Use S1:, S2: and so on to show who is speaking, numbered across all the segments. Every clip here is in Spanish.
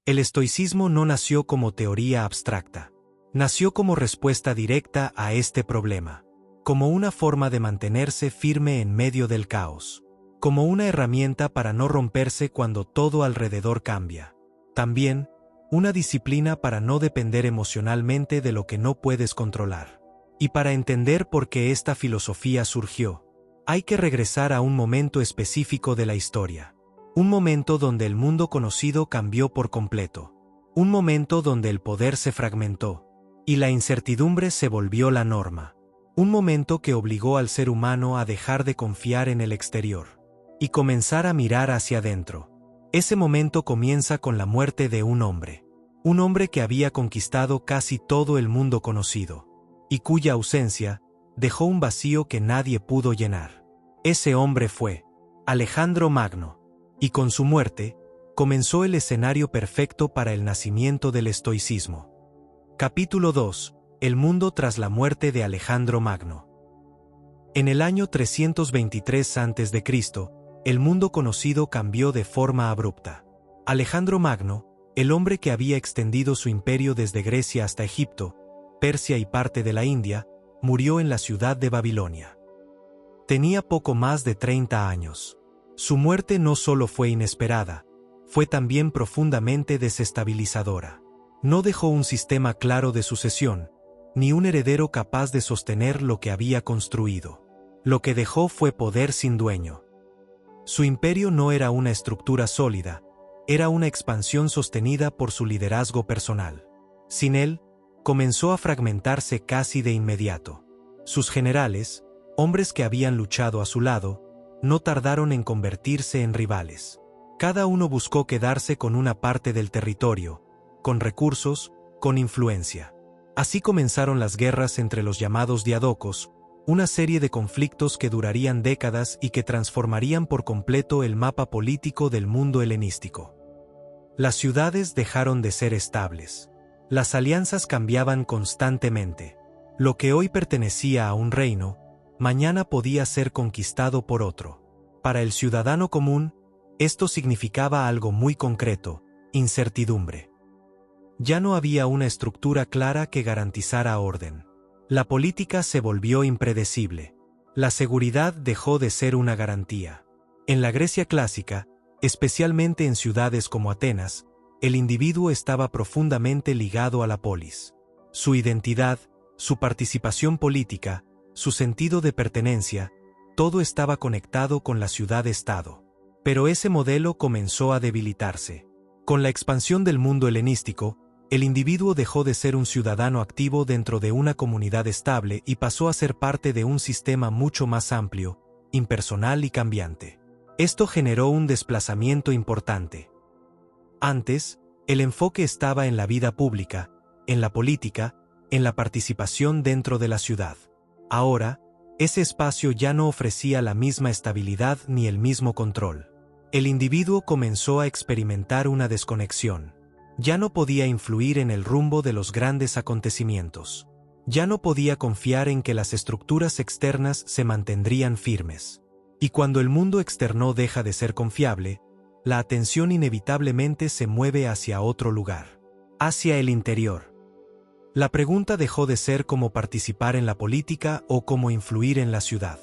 S1: El estoicismo no nació como teoría abstracta. Nació como respuesta directa a este problema, como una forma de mantenerse firme en medio del caos, como una herramienta para no romperse cuando todo alrededor cambia. También, una disciplina para no depender emocionalmente de lo que no puedes controlar. Y para entender por qué esta filosofía surgió, hay que regresar a un momento específico de la historia. Un momento donde el mundo conocido cambió por completo. Un momento donde el poder se fragmentó y la incertidumbre se volvió la norma. Un momento que obligó al ser humano a dejar de confiar en el exterior y comenzar a mirar hacia adentro. Ese momento comienza con la muerte de un hombre que había conquistado casi todo el mundo conocido, y cuya ausencia dejó un vacío que nadie pudo llenar. Ese hombre fue Alejandro Magno, y con su muerte, comenzó el escenario perfecto para el nacimiento del estoicismo. Capítulo 2. El mundo tras la muerte de Alejandro Magno. En el año 323 a.C., el mundo conocido cambió de forma abrupta. Alejandro Magno, el hombre que había extendido su imperio desde Grecia hasta Egipto, Persia y parte de la India, murió en la ciudad de Babilonia. Tenía poco más de 30 años. Su muerte no solo fue inesperada, fue también profundamente desestabilizadora. No dejó un sistema claro de sucesión, ni un heredero capaz de sostener lo que había construido. Lo que dejó fue poder sin dueño. Su imperio no era una estructura sólida, era una expansión sostenida por su liderazgo personal. Sin él, comenzó a fragmentarse casi de inmediato. Sus generales, hombres que habían luchado a su lado, no tardaron en convertirse en rivales. Cada uno buscó quedarse con una parte del territorio, con recursos, con influencia. Así comenzaron las guerras entre los llamados diadocos, una serie de conflictos que durarían décadas y que transformarían por completo el mapa político del mundo helenístico. Las ciudades dejaron de ser estables. Las alianzas cambiaban constantemente. Lo que hoy pertenecía a un reino, mañana podía ser conquistado por otro. Para el ciudadano común, esto significaba algo muy concreto: incertidumbre. Ya no había una estructura clara que garantizara orden. La política se volvió impredecible. La seguridad dejó de ser una garantía. En la Grecia clásica, especialmente en ciudades como Atenas, el individuo estaba profundamente ligado a la polis. Su identidad, su participación política, su sentido de pertenencia, todo estaba conectado con la ciudad-estado. Pero ese modelo comenzó a debilitarse. Con la expansión del mundo helenístico, el individuo dejó de ser un ciudadano activo dentro de una comunidad estable y pasó a ser parte de un sistema mucho más amplio, impersonal y cambiante. Esto generó un desplazamiento importante. Antes, el enfoque estaba en la vida pública, en la política, en la participación dentro de la ciudad. Ahora, ese espacio ya no ofrecía la misma estabilidad ni el mismo control. El individuo comenzó a experimentar una desconexión. Ya no podía influir en el rumbo de los grandes acontecimientos. Ya no podía confiar en que las estructuras externas se mantendrían firmes. Y cuando el mundo externo deja de ser confiable, la atención inevitablemente se mueve hacia otro lugar, hacia el interior. La pregunta dejó de ser cómo participar en la política o cómo influir en la ciudad.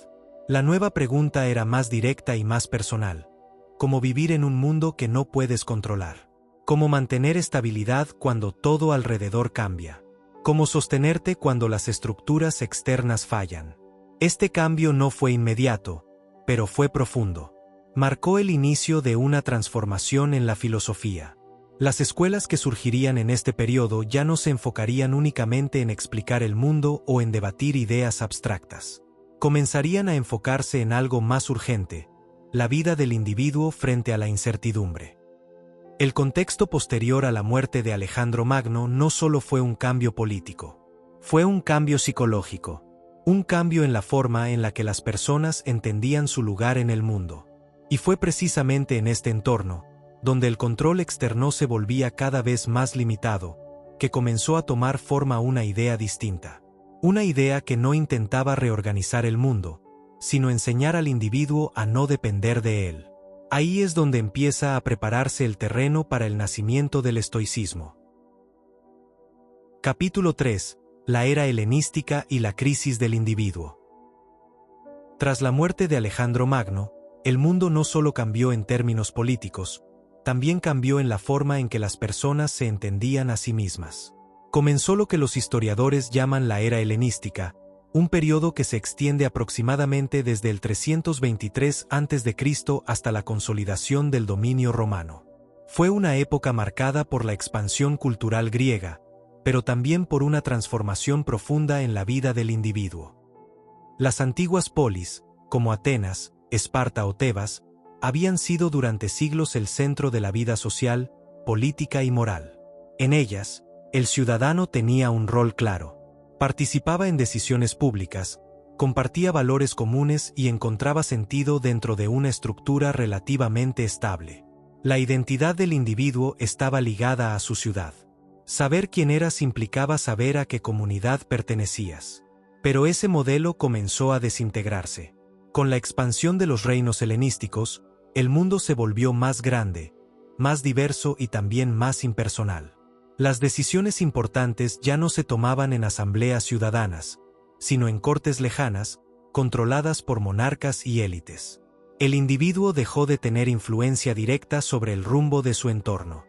S1: La nueva pregunta era más directa y más personal: cómo vivir en un mundo que no puedes controlar. Cómo mantener estabilidad cuando todo alrededor cambia. Cómo sostenerte cuando las estructuras externas fallan. Este cambio no fue inmediato, pero fue profundo. Marcó el inicio de una transformación en la filosofía. Las escuelas que surgirían en este periodo ya no se enfocarían únicamente en explicar el mundo o en debatir ideas abstractas. Comenzarían a enfocarse en algo más urgente: la vida del individuo frente a la incertidumbre. El contexto posterior a la muerte de Alejandro Magno no solo fue un cambio político, fue un cambio psicológico, un cambio en la forma en la que las personas entendían su lugar en el mundo. Y fue precisamente en este entorno, donde el control externo se volvía cada vez más limitado, que comenzó a tomar forma una idea distinta. Una idea que no intentaba reorganizar el mundo, sino enseñar al individuo a no depender de él. Ahí es donde empieza a prepararse el terreno para el nacimiento del estoicismo. Capítulo 3. La era helenística y la crisis del individuo. Tras la muerte de Alejandro Magno, el mundo no solo cambió en términos políticos, también cambió en la forma en que las personas se entendían a sí mismas. Comenzó lo que los historiadores llaman la era helenística, un periodo que se extiende aproximadamente desde el 323 a.C. hasta la consolidación del dominio romano. Fue una época marcada por la expansión cultural griega, pero también por una transformación profunda en la vida del individuo. Las antiguas polis, como Atenas, Esparta o Tebas, habían sido durante siglos el centro de la vida social, política y moral. En ellas, el ciudadano tenía un rol claro. Participaba en decisiones públicas, compartía valores comunes y encontraba sentido dentro de una estructura relativamente estable. La identidad del individuo estaba ligada a su ciudad. Saber quién eras implicaba saber a qué comunidad pertenecías. Pero ese modelo comenzó a desintegrarse. Con la expansión de los reinos helenísticos, el mundo se volvió más grande, más diverso y también más impersonal. Las decisiones importantes ya no se tomaban en asambleas ciudadanas, sino en cortes lejanas, controladas por monarcas y élites. El individuo dejó de tener influencia directa sobre el rumbo de su entorno.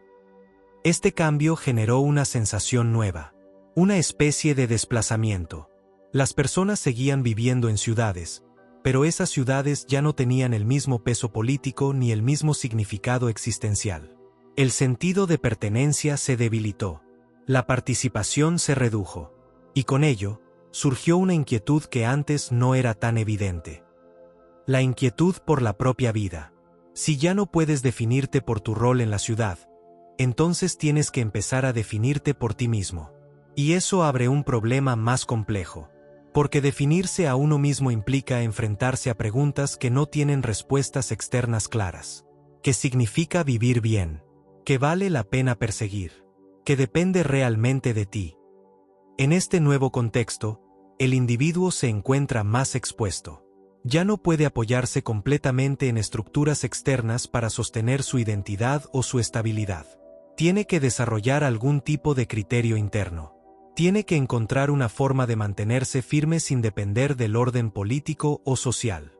S1: Este cambio generó una sensación nueva, una especie de desplazamiento. Las personas seguían viviendo en ciudades, pero esas ciudades ya no tenían el mismo peso político ni el mismo significado existencial. El sentido de pertenencia se debilitó, la participación se redujo, y con ello, surgió una inquietud que antes no era tan evidente. La inquietud por la propia vida. Si ya no puedes definirte por tu rol en la ciudad, entonces tienes que empezar a definirte por ti mismo. Y eso abre un problema más complejo, porque definirse a uno mismo implica enfrentarse a preguntas que no tienen respuestas externas claras. ¿Qué significa vivir bien? ¿Qué vale la pena perseguir? ¿Qué depende realmente de ti? En este nuevo contexto, el individuo se encuentra más expuesto. Ya no puede apoyarse completamente en estructuras externas para sostener su identidad o su estabilidad. Tiene que desarrollar algún tipo de criterio interno. Tiene que encontrar una forma de mantenerse firme sin depender del orden político o social.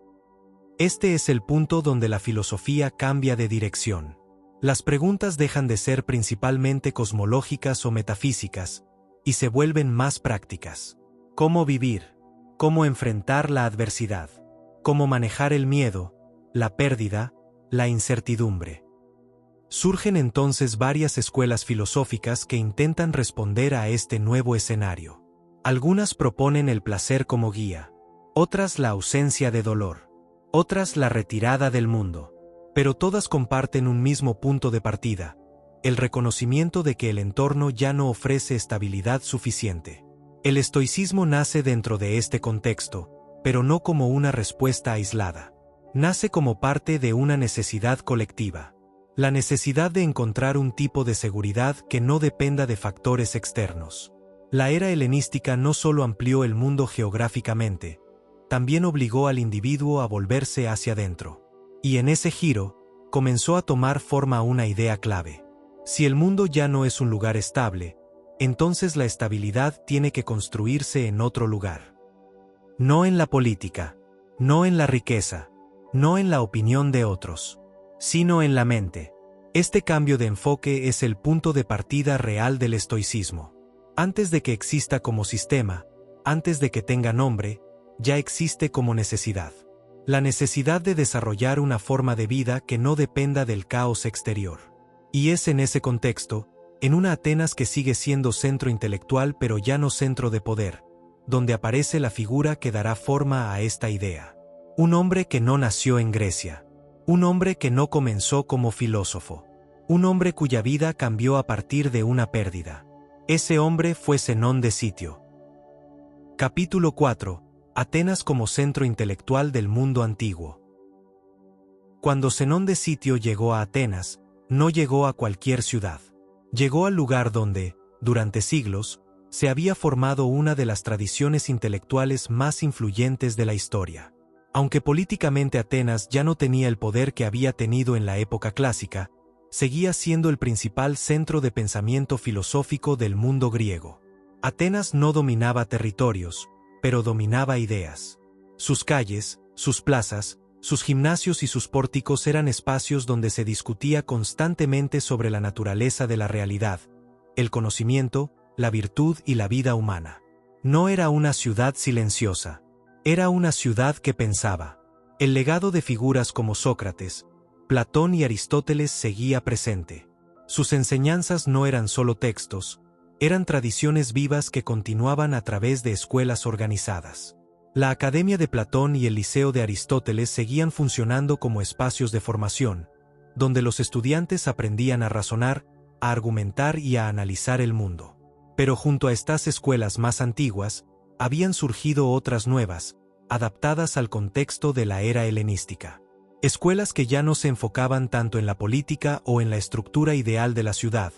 S1: Este es el punto donde la filosofía cambia de dirección. Las preguntas dejan de ser principalmente cosmológicas o metafísicas, y se vuelven más prácticas. ¿Cómo vivir? ¿Cómo enfrentar la adversidad? ¿Cómo manejar el miedo, la pérdida, la incertidumbre? Surgen entonces varias escuelas filosóficas que intentan responder a este nuevo escenario. Algunas proponen el placer como guía, otras la ausencia de dolor, otras la retirada del mundo, pero todas comparten un mismo punto de partida, el reconocimiento de que el entorno ya no ofrece estabilidad suficiente. El estoicismo nace dentro de este contexto, pero no como una respuesta aislada. Nace como parte de una necesidad colectiva. La necesidad de encontrar un tipo de seguridad que no dependa de factores externos. La era helenística no solo amplió el mundo geográficamente, también obligó al individuo a volverse hacia adentro. Y en ese giro, comenzó a tomar forma una idea clave. Si el mundo ya no es un lugar estable, entonces la estabilidad tiene que construirse en otro lugar. No en la política, no en la riqueza, no en la opinión de otros, sino en la mente. Este cambio de enfoque es el punto de partida real del estoicismo. Antes de que exista como sistema, antes de que tenga nombre, ya existe como necesidad. La necesidad de desarrollar una forma de vida que no dependa del caos exterior. Y es en ese contexto, en una Atenas que sigue siendo centro intelectual pero ya no centro de poder, donde aparece la figura que dará forma a esta idea. Un hombre que no nació en Grecia. Un hombre que no comenzó como filósofo. Un hombre cuya vida cambió a partir de una pérdida. Ese hombre fue Zenón de Sitio. Capítulo 4. Atenas como centro intelectual del mundo antiguo. Cuando Zenón de Sitio llegó a Atenas, no llegó a cualquier ciudad. Llegó al lugar donde, durante siglos, se había formado una de las tradiciones intelectuales más influyentes de la historia. Aunque políticamente Atenas ya no tenía el poder que había tenido en la época clásica, seguía siendo el principal centro de pensamiento filosófico del mundo griego. Atenas no dominaba territorios, pero dominaba ideas. Sus calles, sus plazas, sus gimnasios y sus pórticos eran espacios donde se discutía constantemente sobre la naturaleza de la realidad, el conocimiento, la virtud y la vida humana. No era una ciudad silenciosa. Era una ciudad que pensaba. El legado de figuras como Sócrates, Platón y Aristóteles seguía presente. Sus enseñanzas no eran solo textos, eran tradiciones vivas que continuaban a través de escuelas organizadas. La Academia de Platón y el Liceo de Aristóteles seguían funcionando como espacios de formación, donde los estudiantes aprendían a razonar, a argumentar y a analizar el mundo. Pero junto a estas escuelas más antiguas, habían surgido otras nuevas, adaptadas al contexto de la era helenística. Escuelas que ya no se enfocaban tanto en la política o en la estructura ideal de la ciudad,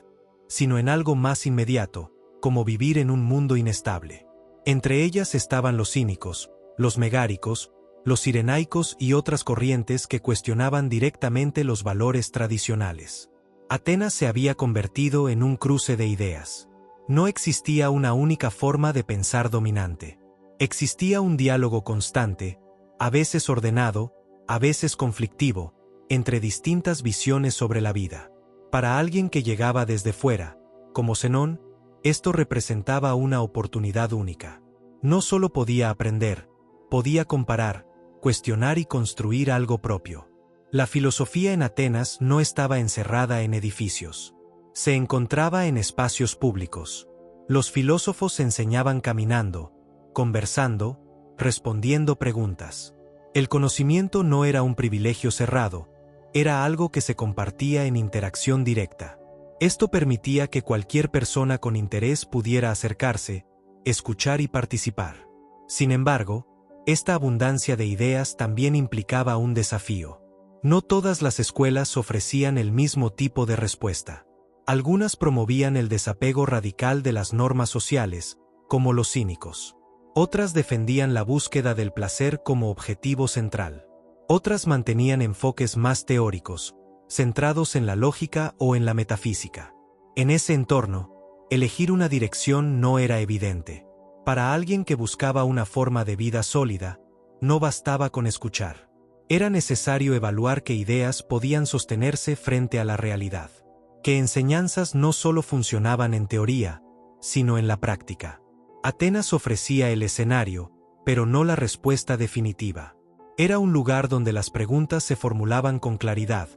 S1: sino en algo más inmediato, como vivir en un mundo inestable. Entre ellas estaban los cínicos, los megáricos, los cirenaicos y otras corrientes que cuestionaban directamente los valores tradicionales. Atenas se había convertido en un cruce de ideas. No existía una única forma de pensar dominante. Existía un diálogo constante, a veces ordenado, a veces conflictivo, entre distintas visiones sobre la vida. Para alguien que llegaba desde fuera, como Zenón, esto representaba una oportunidad única. No solo podía aprender, podía comparar, cuestionar y construir algo propio. La filosofía en Atenas no estaba encerrada en edificios. Se encontraba en espacios públicos. Los filósofos enseñaban caminando, conversando, respondiendo preguntas. El conocimiento no era un privilegio cerrado, era algo que se compartía en interacción directa. Esto permitía que cualquier persona con interés pudiera acercarse, escuchar y participar. Sin embargo, esta abundancia de ideas también implicaba un desafío. No todas las escuelas ofrecían el mismo tipo de respuesta. Algunas promovían el desapego radical de las normas sociales, como los cínicos. Otras defendían la búsqueda del placer como objetivo central. Otras mantenían enfoques más teóricos, centrados en la lógica o en la metafísica. En ese entorno, elegir una dirección no era evidente. Para alguien que buscaba una forma de vida sólida, no bastaba con escuchar. Era necesario evaluar qué ideas podían sostenerse frente a la realidad. Que enseñanzas no solo funcionaban en teoría, sino en la práctica. Atenas ofrecía el escenario, pero no la respuesta definitiva. Era un lugar donde las preguntas se formulaban con claridad,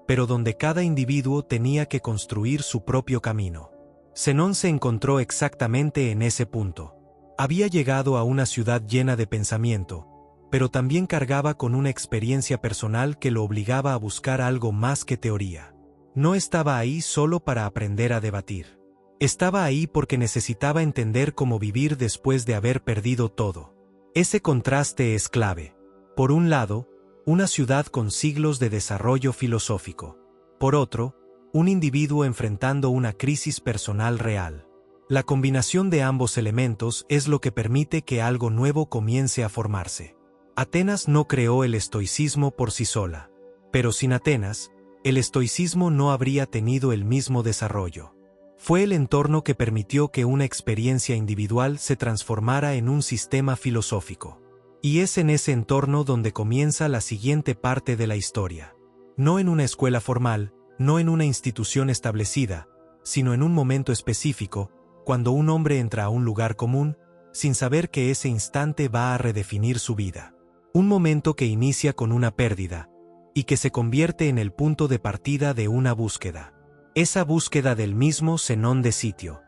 S1: pero donde cada individuo tenía que construir su propio camino. Zenón se encontró exactamente en ese punto. Había llegado a una ciudad llena de pensamiento, pero también cargaba con una experiencia personal que lo obligaba a buscar algo más que teoría. No estaba ahí solo para aprender a debatir. Estaba ahí porque necesitaba entender cómo vivir después de haber perdido todo. Ese contraste es clave. Por un lado, una ciudad con siglos de desarrollo filosófico. Por otro, un individuo enfrentando una crisis personal real. La combinación de ambos elementos es lo que permite que algo nuevo comience a formarse. Atenas no creó el estoicismo por sí sola, pero sin Atenas, el estoicismo no habría tenido el mismo desarrollo. Fue el entorno que permitió que una experiencia individual se transformara en un sistema filosófico. Y es en ese entorno donde comienza la siguiente parte de la historia. No en una escuela formal, no en una institución establecida, sino en un momento específico, cuando un hombre entra a un lugar común, sin saber que ese instante va a redefinir su vida. Un momento que inicia con una pérdida, y que se convierte en el punto de partida de una búsqueda. Esa búsqueda del mismo Zenón de Sitio.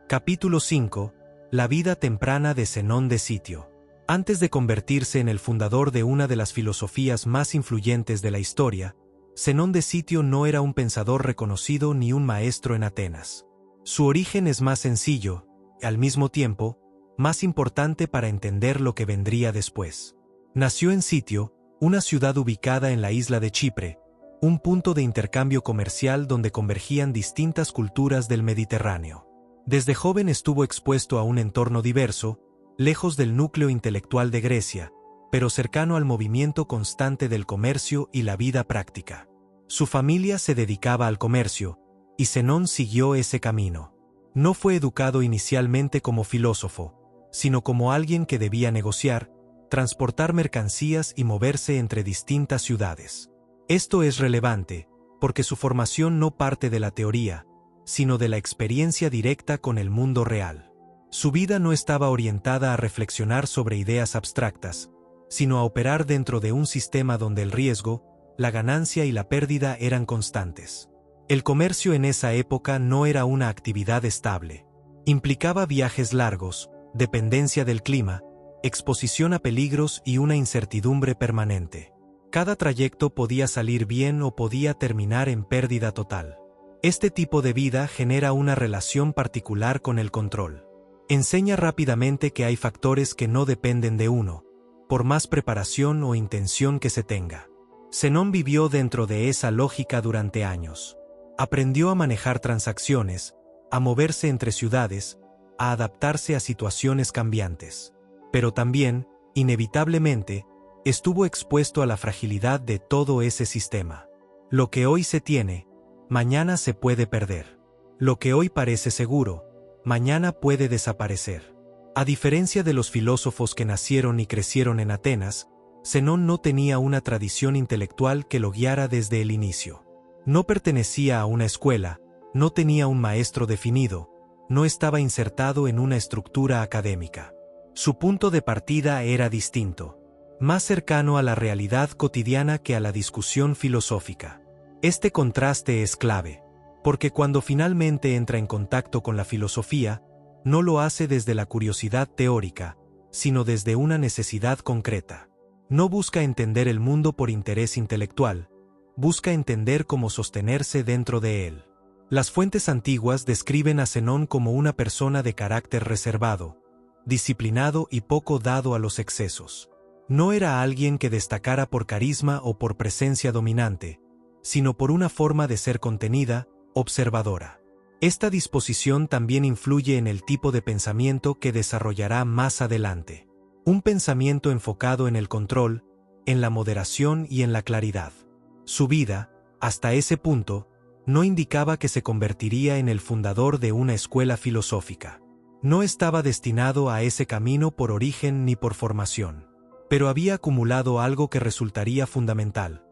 S1: Capítulo 5. La vida temprana de Zenón de Sitio. Antes de convertirse en el fundador de una de las filosofías más influyentes de la historia, Zenón de Sitio no era un pensador reconocido ni un maestro en Atenas. Su origen es más sencillo, y al mismo tiempo, más importante para entender lo que vendría después. Nació en Sitio, una ciudad ubicada en la isla de Chipre, un punto de intercambio comercial donde convergían distintas culturas del Mediterráneo. Desde joven estuvo expuesto a un entorno diverso, lejos del núcleo intelectual de Grecia, pero cercano al movimiento constante del comercio y la vida práctica. Su familia se dedicaba al comercio, y Zenón siguió ese camino. No fue educado inicialmente como filósofo, sino como alguien que debía negociar, transportar mercancías y moverse entre distintas ciudades. Esto es relevante, porque su formación no parte de la teoría, sino de la experiencia directa con el mundo real. Su vida no estaba orientada a reflexionar sobre ideas abstractas, sino a operar dentro de un sistema donde el riesgo, la ganancia y la pérdida eran constantes. El comercio en esa época no era una actividad estable. Implicaba viajes largos, dependencia del clima, exposición a peligros y una incertidumbre permanente. Cada trayecto podía salir bien o podía terminar en pérdida total. Este tipo de vida genera una relación particular con el control. Enseña rápidamente que hay factores que no dependen de uno, por más preparación o intención que se tenga. Zenón vivió dentro de esa lógica durante años. Aprendió a manejar transacciones, a moverse entre ciudades, a adaptarse a situaciones cambiantes. Pero también, inevitablemente, estuvo expuesto a la fragilidad de todo ese sistema. Lo que hoy se tiene, mañana se puede perder. Lo que hoy parece seguro, mañana puede desaparecer. A diferencia de los filósofos que nacieron y crecieron en Atenas, Zenón no tenía una tradición intelectual que lo guiara desde el inicio. No pertenecía a una escuela, no tenía un maestro definido, no estaba insertado en una estructura académica. Su punto de partida era distinto, más cercano a la realidad cotidiana que a la discusión filosófica. Este contraste es clave, porque cuando finalmente entra en contacto con la filosofía, no lo hace desde la curiosidad teórica, sino desde una necesidad concreta. No busca entender el mundo por interés intelectual, busca entender cómo sostenerse dentro de él. Las fuentes antiguas describen a Zenón como una persona de carácter reservado, disciplinado y poco dado a los excesos. No era alguien que destacara por carisma o por presencia dominante, sino por una forma de ser contenida, observadora. Esta disposición también influye en el tipo de pensamiento que desarrollará más adelante. Un pensamiento enfocado en el control, en la moderación y en la claridad. Su vida, hasta ese punto, no indicaba que se convertiría en el fundador de una escuela filosófica. No estaba destinado a ese camino por origen ni por formación. Pero había acumulado algo que resultaría fundamental.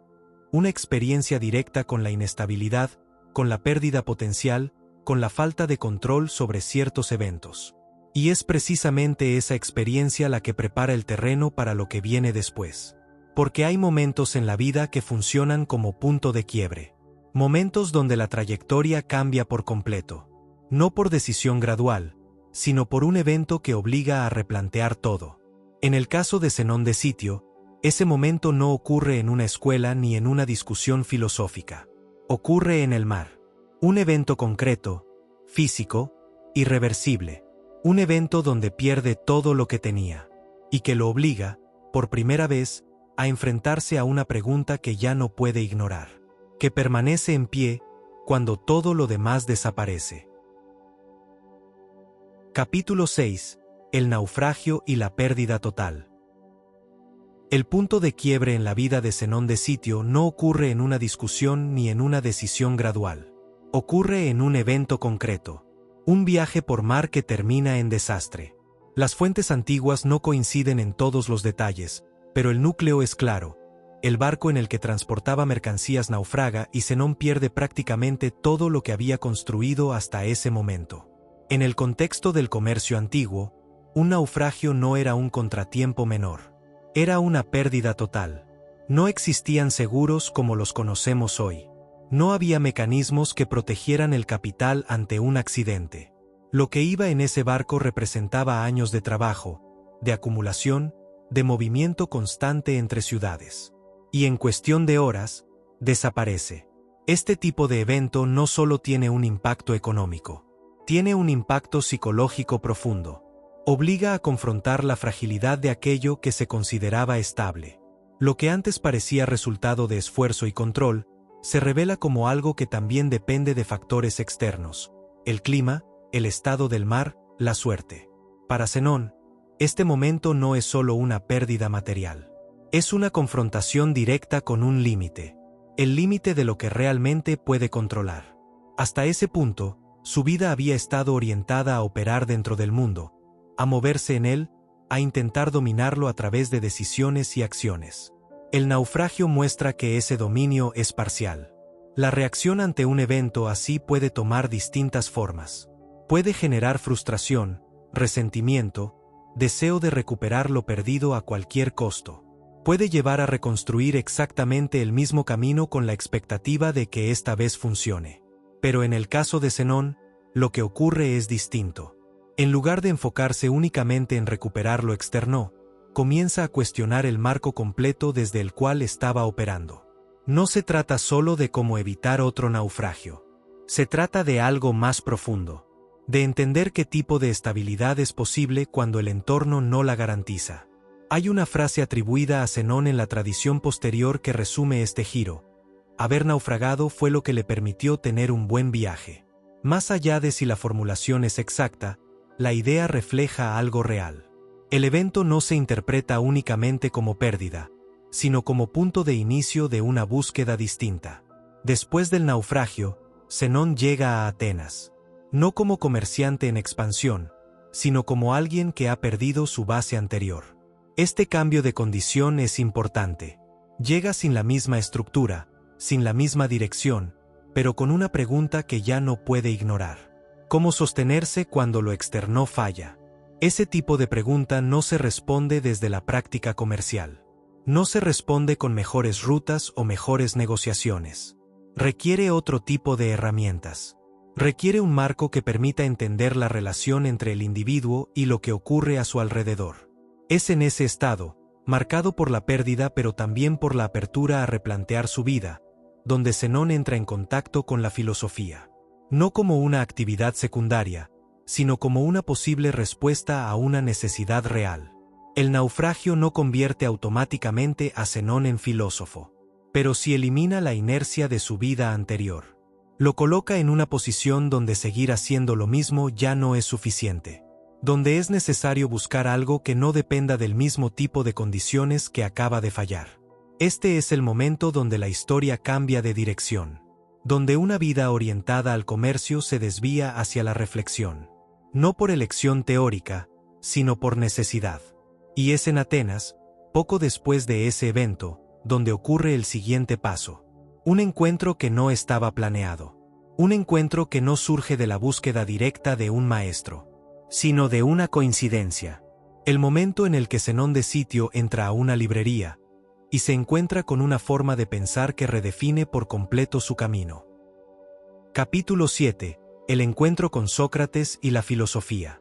S1: Una experiencia directa con la inestabilidad, con la pérdida potencial, con la falta de control sobre ciertos eventos. Y es precisamente esa experiencia la que prepara el terreno para lo que viene después. Porque hay momentos en la vida que funcionan como punto de quiebre. Momentos donde la trayectoria cambia por completo. No por decisión gradual, sino por un evento que obliga a replantear todo. En el caso de Zenón de Sitio, ese momento no ocurre en una escuela ni en una discusión filosófica. Ocurre en el mar. Un evento concreto, físico, irreversible. Un evento donde pierde todo lo que tenía. Y que lo obliga, por primera vez, a enfrentarse a una pregunta que ya no puede ignorar. Que permanece en pie cuando todo lo demás desaparece. Capítulo 6. El naufragio y la pérdida total. El punto de quiebre en la vida de Zenón de Sitio no ocurre en una discusión ni en una decisión gradual. Ocurre en un evento concreto. Un viaje por mar que termina en desastre. Las fuentes antiguas no coinciden en todos los detalles, pero el núcleo es claro. El barco en el que transportaba mercancías naufraga y Zenón pierde prácticamente todo lo que había construido hasta ese momento. En el contexto del comercio antiguo, un naufragio no era un contratiempo menor. Era una pérdida total. No existían seguros como los conocemos hoy. No había mecanismos que protegieran el capital ante un accidente. Lo que iba en ese barco representaba años de trabajo, de acumulación, de movimiento constante entre ciudades. Y en cuestión de horas, desaparece. Este tipo de evento no solo tiene un impacto económico, tiene un impacto psicológico profundo. Obliga a confrontar la fragilidad de aquello que se consideraba estable. Lo que antes parecía resultado de esfuerzo y control, se revela como algo que también depende de factores externos: el clima, el estado del mar, la suerte. Para Zenón, este momento no es solo una pérdida material. Es una confrontación directa con un límite. El límite de lo que realmente puede controlar. Hasta ese punto, su vida había estado orientada a operar dentro del mundo, a moverse en él, a intentar dominarlo a través de decisiones y acciones. El naufragio muestra que ese dominio es parcial. La reacción ante un evento así puede tomar distintas formas. Puede generar frustración, resentimiento, deseo de recuperar lo perdido a cualquier costo. Puede llevar a reconstruir exactamente el mismo camino con la expectativa de que esta vez funcione. Pero en el caso de Zenón, lo que ocurre es distinto. En lugar de enfocarse únicamente en recuperar lo externo, comienza a cuestionar el marco completo desde el cual estaba operando. No se trata solo de cómo evitar otro naufragio. Se trata de algo más profundo. De entender qué tipo de estabilidad es posible cuando el entorno no la garantiza. Hay una frase atribuida a Zenón en la tradición posterior que resume este giro. Haber naufragado fue lo que le permitió tener un buen viaje. Más allá de si la formulación es exacta, la idea refleja algo real. El evento no se interpreta únicamente como pérdida, sino como punto de inicio de una búsqueda distinta. Después del naufragio, Zenón llega a Atenas. No como comerciante en expansión, sino como alguien que ha perdido su base anterior. Este cambio de condición es importante. Llega sin la misma estructura, sin la misma dirección, pero con una pregunta que ya no puede ignorar. ¿Cómo sostenerse cuando lo externo falla? Ese tipo de pregunta no se responde desde la práctica comercial. No se responde con mejores rutas o mejores negociaciones. Requiere otro tipo de herramientas. Requiere un marco que permita entender la relación entre el individuo y lo que ocurre a su alrededor. Es en ese estado, marcado por la pérdida pero también por la apertura a replantear su vida, donde Zenón entra en contacto con la filosofía. No como una actividad secundaria, sino como una posible respuesta a una necesidad real. El naufragio no convierte automáticamente a Zenón en filósofo, pero sí elimina la inercia de su vida anterior. Lo coloca en una posición donde seguir haciendo lo mismo ya no es suficiente, donde es necesario buscar algo que no dependa del mismo tipo de condiciones que acaba de fallar. Este es el momento donde la historia cambia de dirección, donde una vida orientada al comercio se desvía hacia la reflexión, no por elección teórica, sino por necesidad. Y es en Atenas, poco después de ese evento, donde ocurre el siguiente paso. Un encuentro que no estaba planeado. Un encuentro que no surge de la búsqueda directa de un maestro, sino de una coincidencia. El momento en el que Zenón de Sitio entra a una librería y se encuentra con una forma de pensar que redefine por completo su camino. Capítulo 7. El encuentro con Sócrates y la filosofía.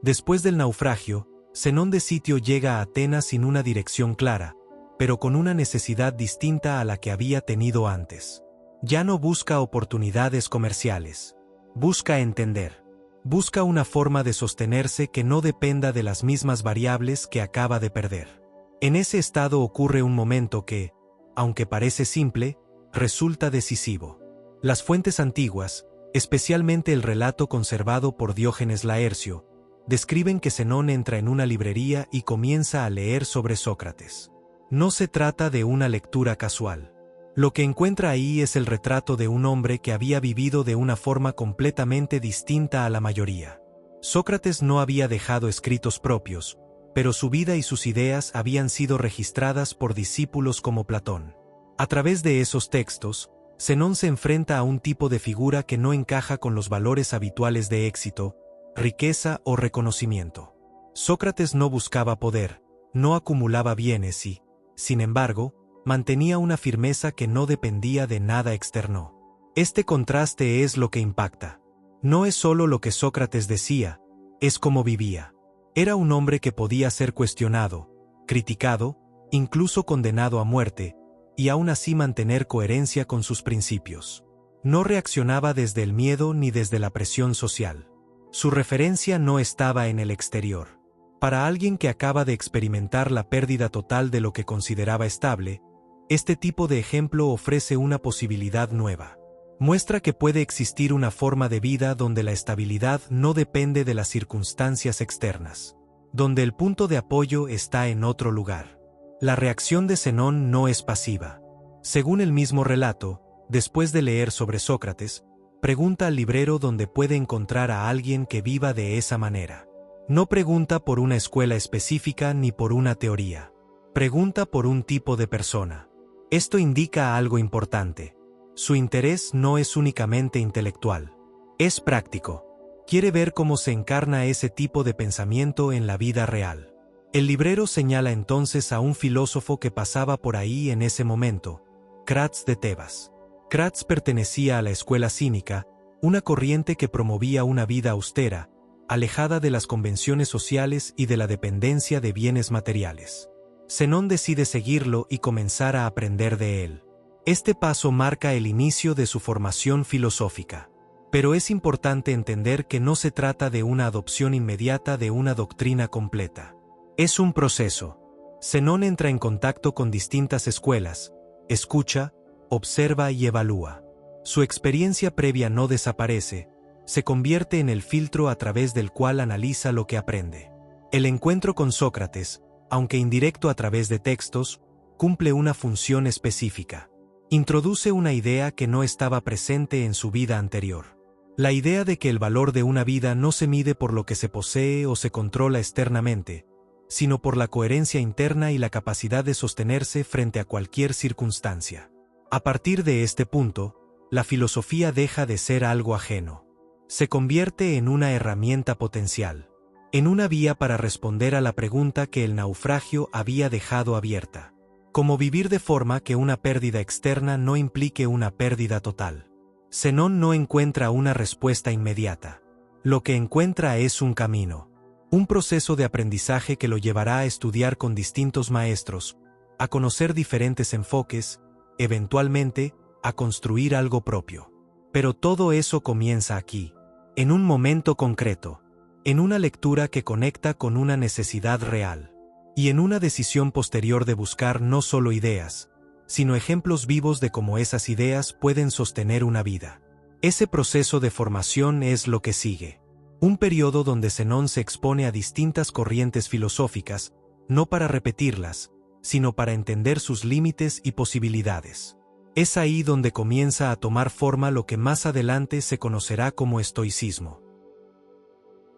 S1: Después del naufragio, Zenón de Sitio llega a Atenas sin una dirección clara, pero con una necesidad distinta a la que había tenido antes. Ya no busca oportunidades comerciales. Busca entender. Busca una forma de sostenerse que no dependa de las mismas variables que acaba de perder. En ese estado ocurre un momento que, aunque parece simple, resulta decisivo. Las fuentes antiguas, especialmente el relato conservado por Diógenes Laercio, describen que Zenón entra en una librería y comienza a leer sobre Sócrates. No se trata de una lectura casual. Lo que encuentra ahí es el retrato de un hombre que había vivido de una forma completamente distinta a la mayoría. Sócrates no había dejado escritos propios, pero su vida y sus ideas habían sido registradas por discípulos como Platón. A través de esos textos, Zenón se enfrenta a un tipo de figura que no encaja con los valores habituales de éxito, riqueza o reconocimiento. Sócrates no buscaba poder, no acumulaba bienes y, sin embargo, mantenía una firmeza que no dependía de nada externo. Este contraste es lo que impacta. No es solo lo que Sócrates decía, es cómo vivía. Era un hombre que podía ser cuestionado, criticado, incluso condenado a muerte, y aún así mantener coherencia con sus principios. No reaccionaba desde el miedo ni desde la presión social. Su referencia no estaba en el exterior. Para alguien que acaba de experimentar la pérdida total de lo que consideraba estable, este tipo de ejemplo ofrece una posibilidad nueva. Muestra que puede existir una forma de vida donde la estabilidad no depende de las circunstancias externas, donde el punto de apoyo está en otro lugar. La reacción de Zenón no es pasiva. Según el mismo relato, después de leer sobre Sócrates, pregunta al librero dónde puede encontrar a alguien que viva de esa manera. No pregunta por una escuela específica ni por una teoría. Pregunta por un tipo de persona. Esto indica algo importante. Su interés no es únicamente intelectual. Es práctico. Quiere ver cómo se encarna ese tipo de pensamiento en la vida real. El librero señala entonces a un filósofo que pasaba por ahí en ese momento, Crates de Tebas. Crates pertenecía a la escuela cínica, una corriente que promovía una vida austera, alejada de las convenciones sociales y de la dependencia de bienes materiales. Zenón decide seguirlo y comenzar a aprender de él. Este paso marca el inicio de su formación filosófica. Pero es importante entender que no se trata de una adopción inmediata de una doctrina completa. Es un proceso. Zenón entra en contacto con distintas escuelas, escucha, observa y evalúa. Su experiencia previa no desaparece, se convierte en el filtro a través del cual analiza lo que aprende. El encuentro con Sócrates, aunque indirecto a través de textos, cumple una función específica. Introduce una idea que no estaba presente en su vida anterior. La idea de que el valor de una vida no se mide por lo que se posee o se controla externamente, sino por la coherencia interna y la capacidad de sostenerse frente a cualquier circunstancia. A partir de este punto, la filosofía deja de ser algo ajeno. Se convierte en una herramienta potencial, en una vía para responder a la pregunta que el naufragio había dejado abierta. Cómo vivir de forma que una pérdida externa no implique una pérdida total. Zenón no encuentra una respuesta inmediata. Lo que encuentra es un camino. Un proceso de aprendizaje que lo llevará a estudiar con distintos maestros, a conocer diferentes enfoques, eventualmente, a construir algo propio. Pero todo eso comienza aquí, en un momento concreto, en una lectura que conecta con una necesidad real, y en una decisión posterior de buscar no solo ideas, sino ejemplos vivos de cómo esas ideas pueden sostener una vida. Ese proceso de formación es lo que sigue. Un periodo donde Zenón se expone a distintas corrientes filosóficas, no para repetirlas, sino para entender sus límites y posibilidades. Es ahí donde comienza a tomar forma lo que más adelante se conocerá como estoicismo.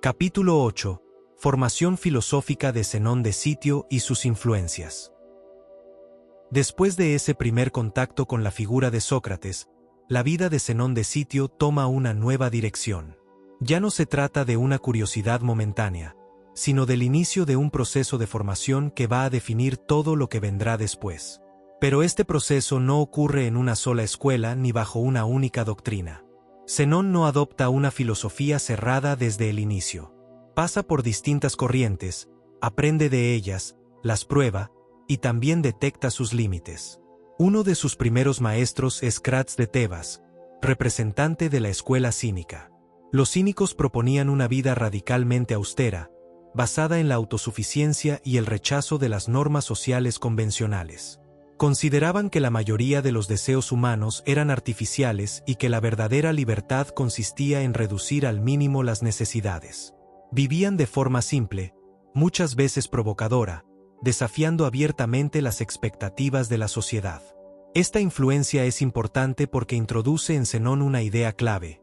S1: Capítulo 8. Formación filosófica de Zenón de Sitio y sus influencias. Después de ese primer contacto con la figura de Sócrates, la vida de Zenón de Sitio toma una nueva dirección. Ya no se trata de una curiosidad momentánea, sino del inicio de un proceso de formación que va a definir todo lo que vendrá después. Pero este proceso no ocurre en una sola escuela ni bajo una única doctrina. Zenón no adopta una filosofía cerrada desde el inicio. Pasa por distintas corrientes, aprende de ellas, las prueba, y también detecta sus límites. Uno de sus primeros maestros es Crates de Tebas, representante de la escuela cínica. Los cínicos proponían una vida radicalmente austera, basada en la autosuficiencia y el rechazo de las normas sociales convencionales. Consideraban que la mayoría de los deseos humanos eran artificiales y que la verdadera libertad consistía en reducir al mínimo las necesidades. Vivían de forma simple, muchas veces provocadora, desafiando abiertamente las expectativas de la sociedad. Esta influencia es importante porque introduce en Zenón una idea clave: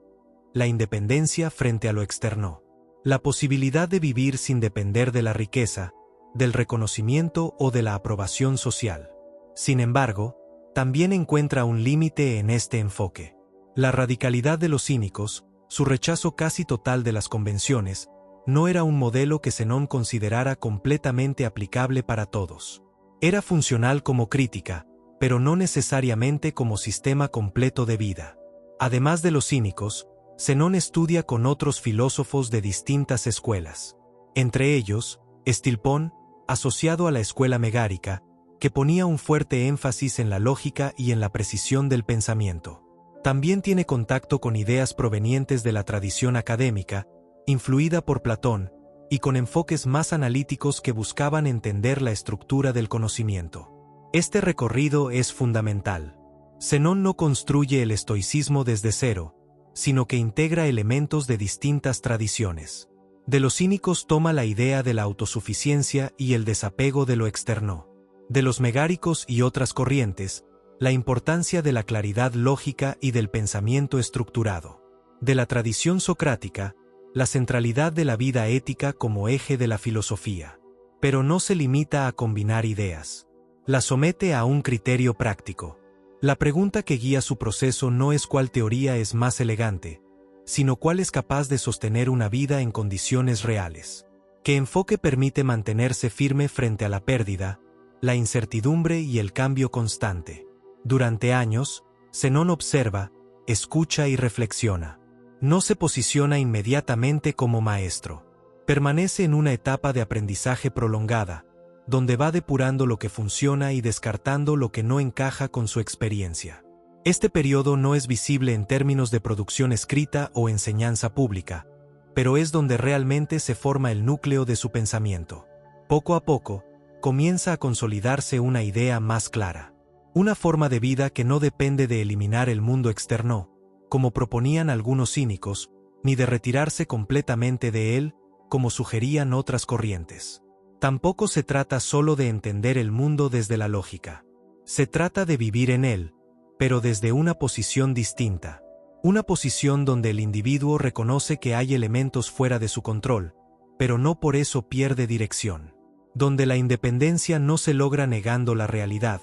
S1: la independencia frente a lo externo. La posibilidad de vivir sin depender de la riqueza, del reconocimiento o de la aprobación social. Sin embargo, también encuentra un límite en este enfoque. La radicalidad de los cínicos, su rechazo casi total de las convenciones, no era un modelo que Zenón considerara completamente aplicable para todos. Era funcional como crítica, pero no necesariamente como sistema completo de vida. Además de los cínicos, Zenón estudia con otros filósofos de distintas escuelas. Entre ellos, Estilpón, asociado a la escuela megárica, que ponía un fuerte énfasis en la lógica y en la precisión del pensamiento. También tiene contacto con ideas provenientes de la tradición académica, influida por Platón, y con enfoques más analíticos que buscaban entender la estructura del conocimiento. Este recorrido es fundamental. Zenón no construye el estoicismo desde cero, sino que integra elementos de distintas tradiciones. De los cínicos toma la idea de la autosuficiencia y el desapego de lo externo. De los megáricos y otras corrientes, la importancia de la claridad lógica y del pensamiento estructurado. De la tradición socrática, la centralidad de la vida ética como eje de la filosofía. Pero no se limita a combinar ideas. La somete a un criterio práctico. La pregunta que guía su proceso no es cuál teoría es más elegante, sino cuál es capaz de sostener una vida en condiciones reales. ¿Qué enfoque permite mantenerse firme frente a la pérdida, la incertidumbre y el cambio constante? Durante años, Zenón observa, escucha y reflexiona. No se posiciona inmediatamente como maestro. Permanece en una etapa de aprendizaje prolongada, donde va depurando lo que funciona y descartando lo que no encaja con su experiencia. Este periodo no es visible en términos de producción escrita o enseñanza pública, pero es donde realmente se forma el núcleo de su pensamiento. Poco a poco, comienza a consolidarse una idea más clara. Una forma de vida que no depende de eliminar el mundo externo, como proponían algunos cínicos, ni de retirarse completamente de él, como sugerían otras corrientes. Tampoco se trata solo de entender el mundo desde la lógica. Se trata de vivir en él, pero desde una posición distinta. Una posición donde el individuo reconoce que hay elementos fuera de su control, pero no por eso pierde dirección. Donde la independencia no se logra negando la realidad,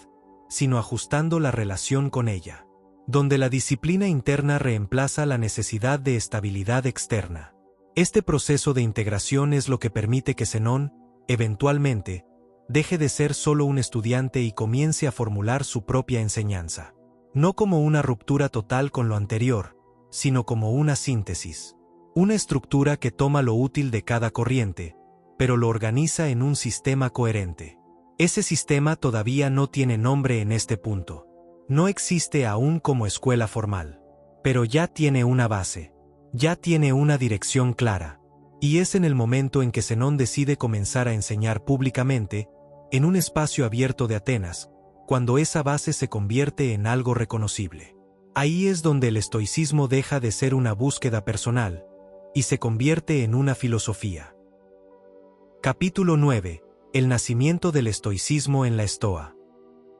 S1: sino ajustando la relación con ella. Donde la disciplina interna reemplaza la necesidad de estabilidad externa. Este proceso de integración es lo que permite que Zenón, eventualmente, deje de ser solo un estudiante y comience a formular su propia enseñanza. No como una ruptura total con lo anterior, sino como una síntesis. Una estructura que toma lo útil de cada corriente, pero lo organiza en un sistema coherente. Ese sistema todavía no tiene nombre en este punto. No existe aún como escuela formal. Pero ya tiene una base. Ya tiene una dirección clara. Y es en el momento en que Zenón decide comenzar a enseñar públicamente, en un espacio abierto de Atenas, cuando esa base se convierte en algo reconocible. Ahí es donde el estoicismo deja de ser una búsqueda personal, y se convierte en una filosofía. Capítulo 9. El nacimiento del estoicismo en la Estoa.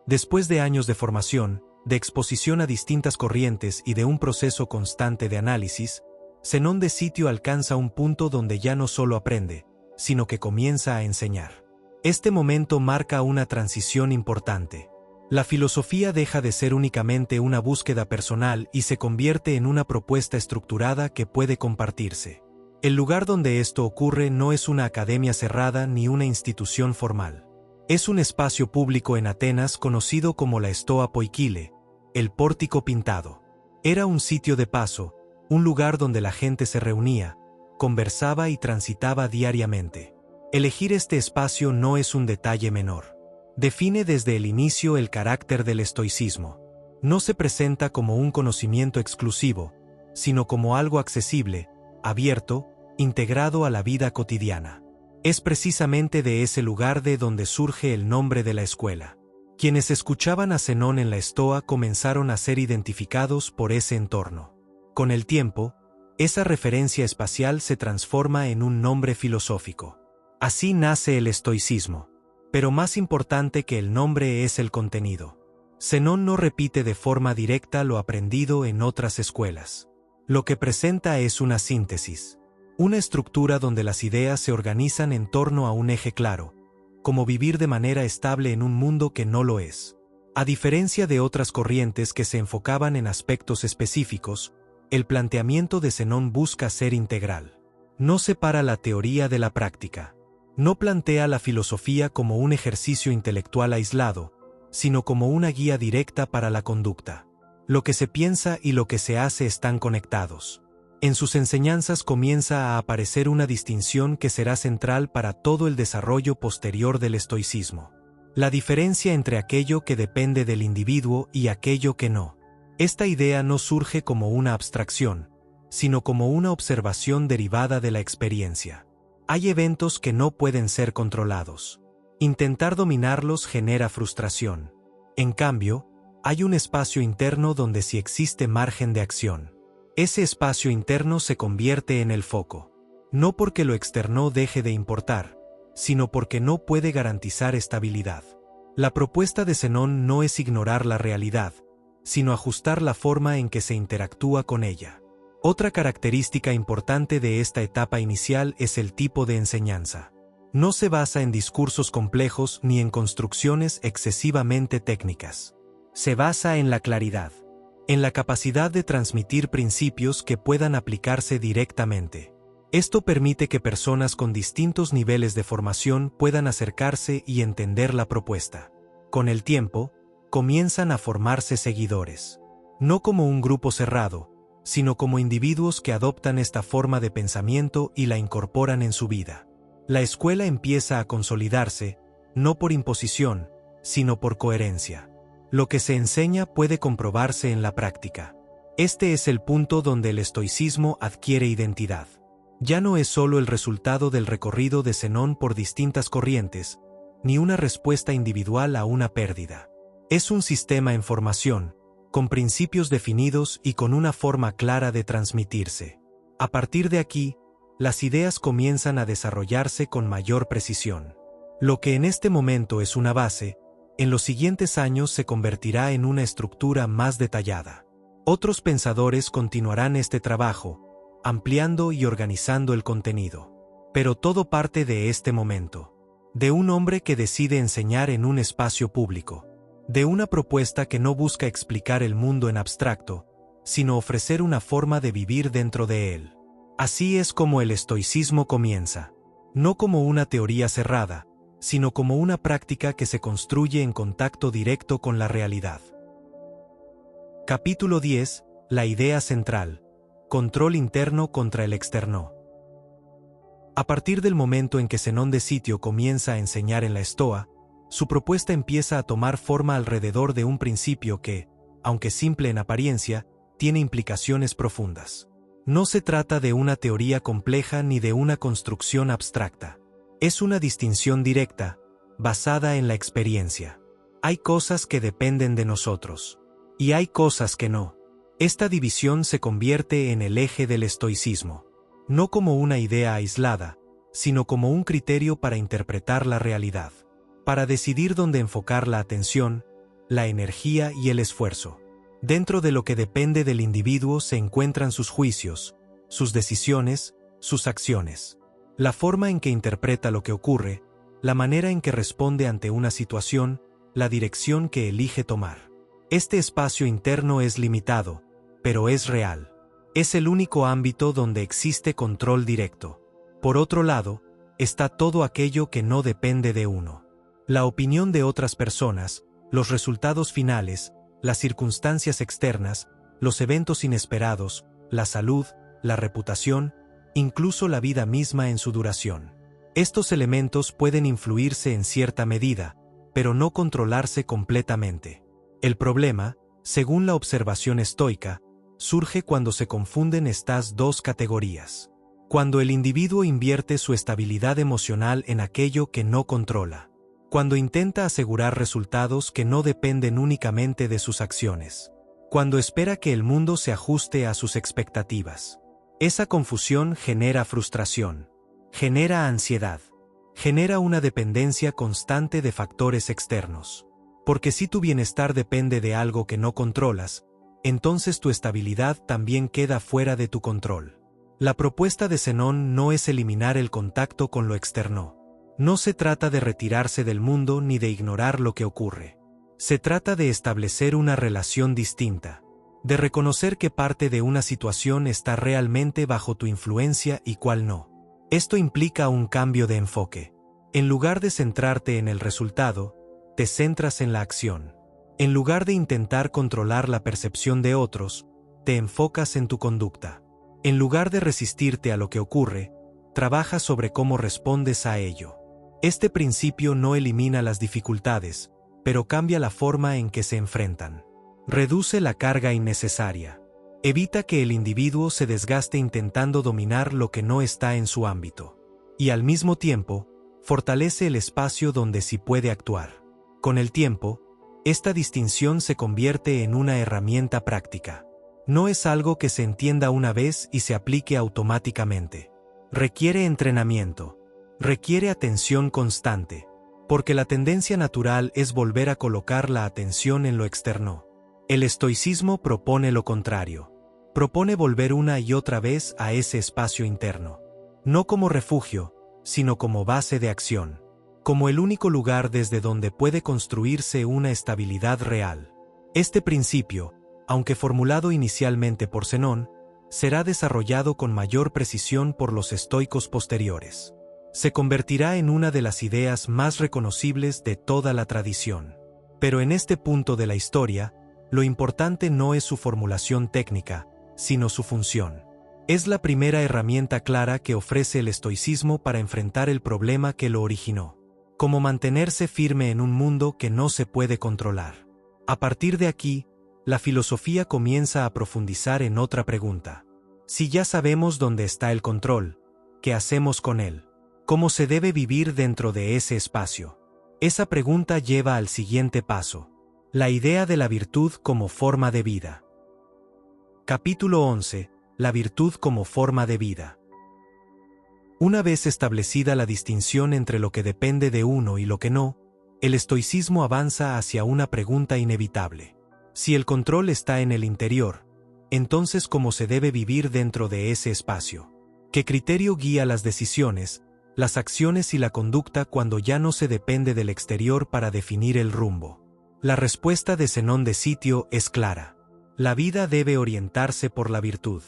S1: Después de años de formación, de exposición a distintas corrientes y de un proceso constante de análisis, Zenón de Sitio alcanza un punto donde ya no solo aprende, sino que comienza a enseñar. Este momento marca una transición importante. La filosofía deja de ser únicamente una búsqueda personal y se convierte en una propuesta estructurada que puede compartirse. El lugar donde esto ocurre no es una academia cerrada ni una institución formal. Es un espacio público en Atenas conocido como la Stoa Poikile, el pórtico pintado. Era un sitio de paso, un lugar donde la gente se reunía, conversaba y transitaba diariamente. Elegir este espacio no es un detalle menor. Define desde el inicio el carácter del estoicismo. No se presenta como un conocimiento exclusivo, sino como algo accesible, abierto, integrado a la vida cotidiana. Es precisamente de ese lugar de donde surge el nombre de la escuela. Quienes escuchaban a Zenón en la Estoa comenzaron a ser identificados por ese entorno. Con el tiempo, esa referencia espacial se transforma en un nombre filosófico. Así nace el estoicismo. Pero más importante que el nombre es el contenido. Zenón no repite de forma directa lo aprendido en otras escuelas. Lo que presenta es una síntesis. Una estructura donde las ideas se organizan en torno a un eje claro, como vivir de manera estable en un mundo que no lo es. A diferencia de otras corrientes que se enfocaban en aspectos específicos, el planteamiento de Zenón busca ser integral. No separa la teoría de la práctica. No plantea la filosofía como un ejercicio intelectual aislado, sino como una guía directa para la conducta. Lo que se piensa y lo que se hace están conectados. En sus enseñanzas comienza a aparecer una distinción que será central para todo el desarrollo posterior del estoicismo. La diferencia entre aquello que depende del individuo y aquello que no. Esta idea no surge como una abstracción, sino como una observación derivada de la experiencia. Hay eventos que no pueden ser controlados. Intentar dominarlos genera frustración. En cambio, hay un espacio interno donde sí existe margen de acción. Ese espacio interno se convierte en el foco. No porque lo externo deje de importar, sino porque no puede garantizar estabilidad. La propuesta de Zenón no es ignorar la realidad, sino ajustar la forma en que se interactúa con ella. Otra característica importante de esta etapa inicial es el tipo de enseñanza. No se basa en discursos complejos ni en construcciones excesivamente técnicas. Se basa en la claridad, en la capacidad de transmitir principios que puedan aplicarse directamente. Esto permite que personas con distintos niveles de formación puedan acercarse y entender la propuesta. Con el tiempo, comienzan a formarse seguidores. No como un grupo cerrado, sino como individuos que adoptan esta forma de pensamiento y la incorporan en su vida. La escuela empieza a consolidarse, no por imposición, sino por coherencia. Lo que se enseña puede comprobarse en la práctica. Este es el punto donde el estoicismo adquiere identidad. Ya no es solo el resultado del recorrido de Zenón por distintas corrientes, ni una respuesta individual a una pérdida. Es un sistema en formación, con principios definidos y con una forma clara de transmitirse. A partir de aquí, las ideas comienzan a desarrollarse con mayor precisión. Lo que en este momento es una base, en los siguientes años se convertirá en una estructura más detallada. Otros pensadores continuarán este trabajo, ampliando y organizando el contenido. Pero todo parte de este momento. De un hombre que decide enseñar en un espacio público. De una propuesta que no busca explicar el mundo en abstracto, sino ofrecer una forma de vivir dentro de él. Así es como el estoicismo comienza. No como una teoría cerrada, sino como una práctica que se construye en contacto directo con la realidad. Capítulo 10. La idea central. Control interno contra el externo. A partir del momento en que Zenón de Sitio comienza a enseñar en la Estoa, su propuesta empieza a tomar forma alrededor de un principio que, aunque simple en apariencia, tiene implicaciones profundas. No se trata de una teoría compleja ni de una construcción abstracta. Es una distinción directa, basada en la experiencia. Hay cosas que dependen de nosotros, y hay cosas que no. Esta división se convierte en el eje del estoicismo, no como una idea aislada, sino como un criterio para interpretar la realidad, para decidir dónde enfocar la atención, la energía y el esfuerzo. Dentro de lo que depende del individuo se encuentran sus juicios, sus decisiones, sus acciones, la forma en que interpreta lo que ocurre, la manera en que responde ante una situación, la dirección que elige tomar. Este espacio interno es limitado, pero es real. Es el único ámbito donde existe control directo. Por otro lado, está todo aquello que no depende de uno. La opinión de otras personas, los resultados finales, las circunstancias externas, los eventos inesperados, la salud, la reputación, incluso la vida misma en su duración. Estos elementos pueden influirse en cierta medida, pero no controlarse completamente. El problema, según la observación estoica, surge cuando se confunden estas dos categorías. Cuando el individuo invierte su estabilidad emocional en aquello que no controla. Cuando intenta asegurar resultados que no dependen únicamente de sus acciones. Cuando espera que el mundo se ajuste a sus expectativas. Esa confusión genera frustración. Genera ansiedad. Genera una dependencia constante de factores externos. Porque si tu bienestar depende de algo que no controlas, entonces tu estabilidad también queda fuera de tu control. La propuesta de Zenón no es eliminar el contacto con lo externo. No se trata de retirarse del mundo ni de ignorar lo que ocurre. Se trata de establecer una relación distinta. De reconocer qué parte de una situación está realmente bajo tu influencia y cuál no. Esto implica un cambio de enfoque. En lugar de centrarte en el resultado, te centras en la acción. En lugar de intentar controlar la percepción de otros, te enfocas en tu conducta. En lugar de resistirte a lo que ocurre, trabajas sobre cómo respondes a ello. Este principio no elimina las dificultades, pero cambia la forma en que se enfrentan. Reduce la carga innecesaria. Evita que el individuo se desgaste intentando dominar lo que no está en su ámbito. Y al mismo tiempo, fortalece el espacio donde sí puede actuar. Con el tiempo, esta distinción se convierte en una herramienta práctica. No es algo que se entienda una vez y se aplique automáticamente. Requiere entrenamiento. Requiere atención constante. porque la tendencia natural es volver a colocar la atención en lo externo. El estoicismo propone lo contrario. Propone volver una y otra vez a ese espacio interno. No como refugio, sino como base de acción. Como el único lugar desde donde puede construirse una estabilidad real. Este principio, aunque formulado inicialmente por Zenón, será desarrollado con mayor precisión por los estoicos posteriores. Se convertirá en una de las ideas más reconocibles de toda la tradición. Pero en este punto de la historia, lo importante no es su formulación técnica, sino su función. Es la primera herramienta clara que ofrece el estoicismo para enfrentar el problema que lo originó. Cómo mantenerse firme en un mundo que no se puede controlar. A partir de aquí, la filosofía comienza a profundizar en otra pregunta. Si ya sabemos dónde está el control, ¿qué hacemos con él? ¿Cómo se debe vivir dentro de ese espacio? Esa pregunta lleva al siguiente paso. La idea de la virtud como forma de vida. Capítulo 11. La virtud como forma de vida. Una vez establecida la distinción entre lo que depende de uno y lo que no, el estoicismo avanza hacia una pregunta inevitable. Si el control está en el interior, entonces ¿cómo se debe vivir dentro de ese espacio? ¿Qué criterio guía las decisiones, las acciones y la conducta cuando ya no se depende del exterior para definir el rumbo? La respuesta de Zenón de Sitio es clara. La vida debe orientarse por la virtud.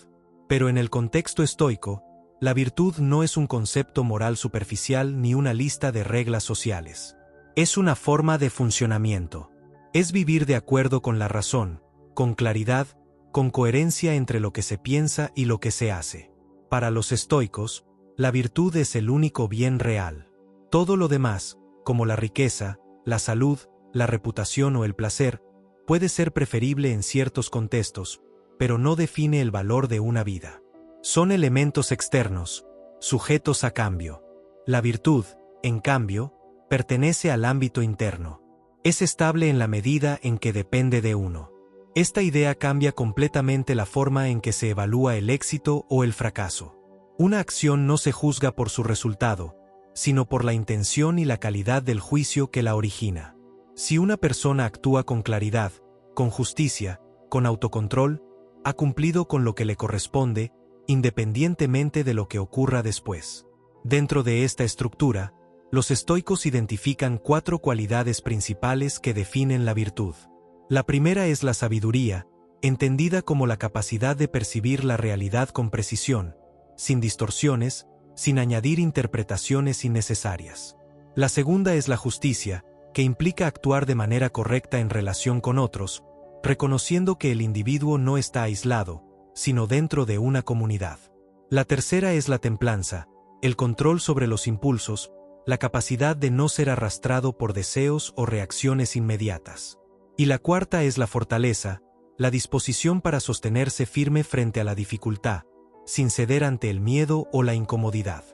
S1: Pero en el contexto estoico, la virtud no es un concepto moral superficial ni una lista de reglas sociales. Es una forma de funcionamiento. Es vivir de acuerdo con la razón, con claridad, con coherencia entre lo que se piensa y lo que se hace. Para los estoicos, la virtud es el único bien real. Todo lo demás, como la riqueza, la salud, la reputación o el placer, puede ser preferible en ciertos contextos, pero no define el valor de una vida. Son elementos externos, sujetos a cambio. La virtud, en cambio, pertenece al ámbito interno. Es estable en la medida en que depende de uno. Esta idea cambia completamente la forma en que se evalúa el éxito o el fracaso. Una acción no se juzga por su resultado, sino por la intención y la calidad del juicio que la origina. Si una persona actúa con claridad, con justicia, con autocontrol, ha cumplido con lo que le corresponde, independientemente de lo que ocurra después. Dentro de esta estructura, los estoicos identifican 4 cualidades principales que definen la virtud. La primera es la sabiduría, entendida como la capacidad de percibir la realidad con precisión, sin distorsiones, sin añadir interpretaciones innecesarias. La segunda es la justicia, que implica actuar de manera correcta en relación con otros, reconociendo que el individuo no está aislado, sino dentro de una comunidad. La tercera es la templanza, el control sobre los impulsos, la capacidad de no ser arrastrado por deseos o reacciones inmediatas. Y la cuarta es la fortaleza, la disposición para sostenerse firme frente a la dificultad, sin ceder ante el miedo o la incomodidad.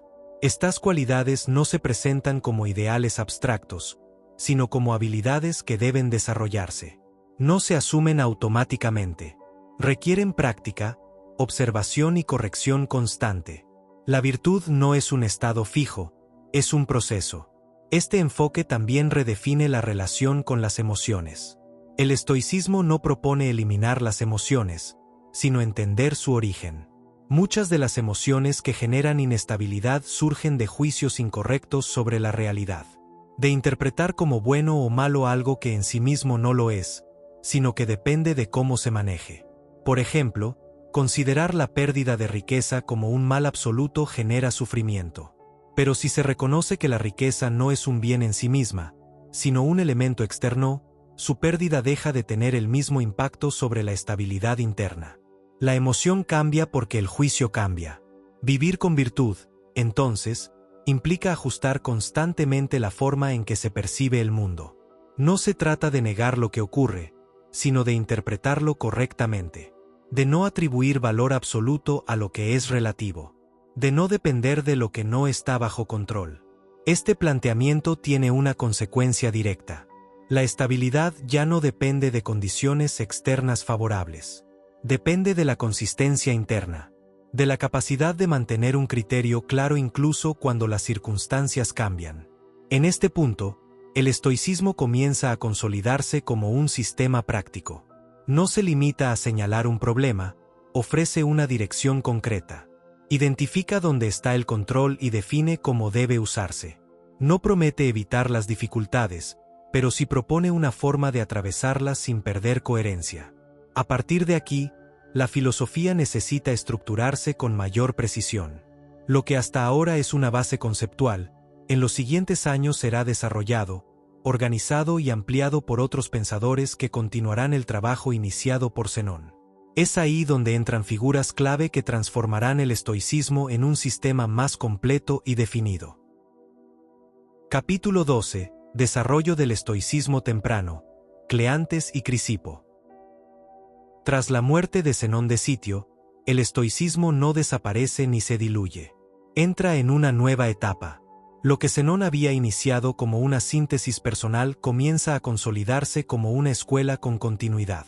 S1: Estas cualidades no se presentan como ideales abstractos, sino como habilidades que deben desarrollarse. No se asumen automáticamente. Requieren práctica, observación y corrección constante. La virtud no es un estado fijo, es un proceso. Este enfoque también redefine la relación con las emociones. El estoicismo no propone eliminar las emociones, sino entender su origen. Muchas de las emociones que generan inestabilidad surgen de juicios incorrectos sobre la realidad. De interpretar como bueno o malo algo que en sí mismo no lo es, sino que depende de cómo se maneje. Por ejemplo, considerar la pérdida de riqueza como un mal absoluto genera sufrimiento. Pero si se reconoce que la riqueza no es un bien en sí misma, sino un elemento externo, su pérdida deja de tener el mismo impacto sobre la estabilidad interna. La emoción cambia porque el juicio cambia. Vivir con virtud, entonces, implica ajustar constantemente la forma en que se percibe el mundo. No se trata de negar lo que ocurre, sino de interpretarlo correctamente. De no atribuir valor absoluto a lo que es relativo. De no depender de lo que no está bajo control. Este planteamiento tiene una consecuencia directa. La estabilidad ya no depende de condiciones externas favorables. Depende de la consistencia interna. De la capacidad de mantener un criterio claro incluso cuando las circunstancias cambian. En este punto, El estoicismo comienza a consolidarse como un sistema práctico. No se limita a señalar un problema, ofrece una dirección concreta. Identifica dónde está el control y define cómo debe usarse. No promete evitar las dificultades, pero sí propone una forma de atravesarlas sin perder coherencia. A partir de aquí, la filosofía necesita estructurarse con mayor precisión. Lo que hasta ahora es una base conceptual, en los siguientes años será desarrollado, organizado y ampliado por otros pensadores que continuarán el trabajo iniciado por Zenón. Es ahí donde entran figuras clave que transformarán el estoicismo en un sistema más completo y definido. Capítulo 12. Desarrollo del estoicismo temprano. Cleantes y Crisipo. Tras la muerte de Zenón de Sitio, el estoicismo no desaparece ni se diluye. Entra en una nueva etapa. Lo que Zenón había iniciado como una síntesis personal comienza a consolidarse como una escuela con continuidad.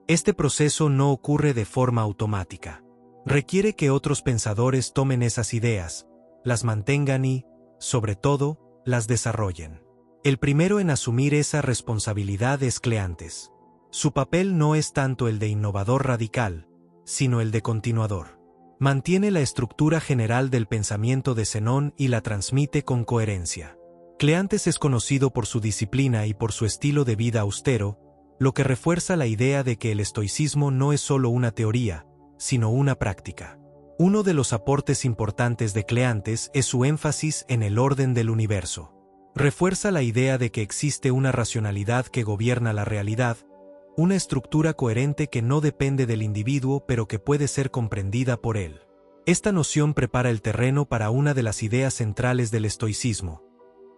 S1: Este proceso no ocurre de forma automática. Requiere que otros pensadores tomen esas ideas, las mantengan y, sobre todo, las desarrollen. El primero en asumir esa responsabilidad es Cleantes. Su papel no es tanto el de innovador radical, sino el de continuador. Mantiene la estructura general del pensamiento de Zenón y la transmite con coherencia. Cleantes es conocido por su disciplina y por su estilo de vida austero, lo que refuerza la idea de que el estoicismo no es solo una teoría, sino una práctica. Uno de los aportes importantes de Cleantes es su énfasis en el orden del universo. Refuerza la idea de que existe una racionalidad que gobierna la realidad, una estructura coherente que no depende del individuo pero que puede ser comprendida por él. Esta noción prepara el terreno para una de las ideas centrales del estoicismo: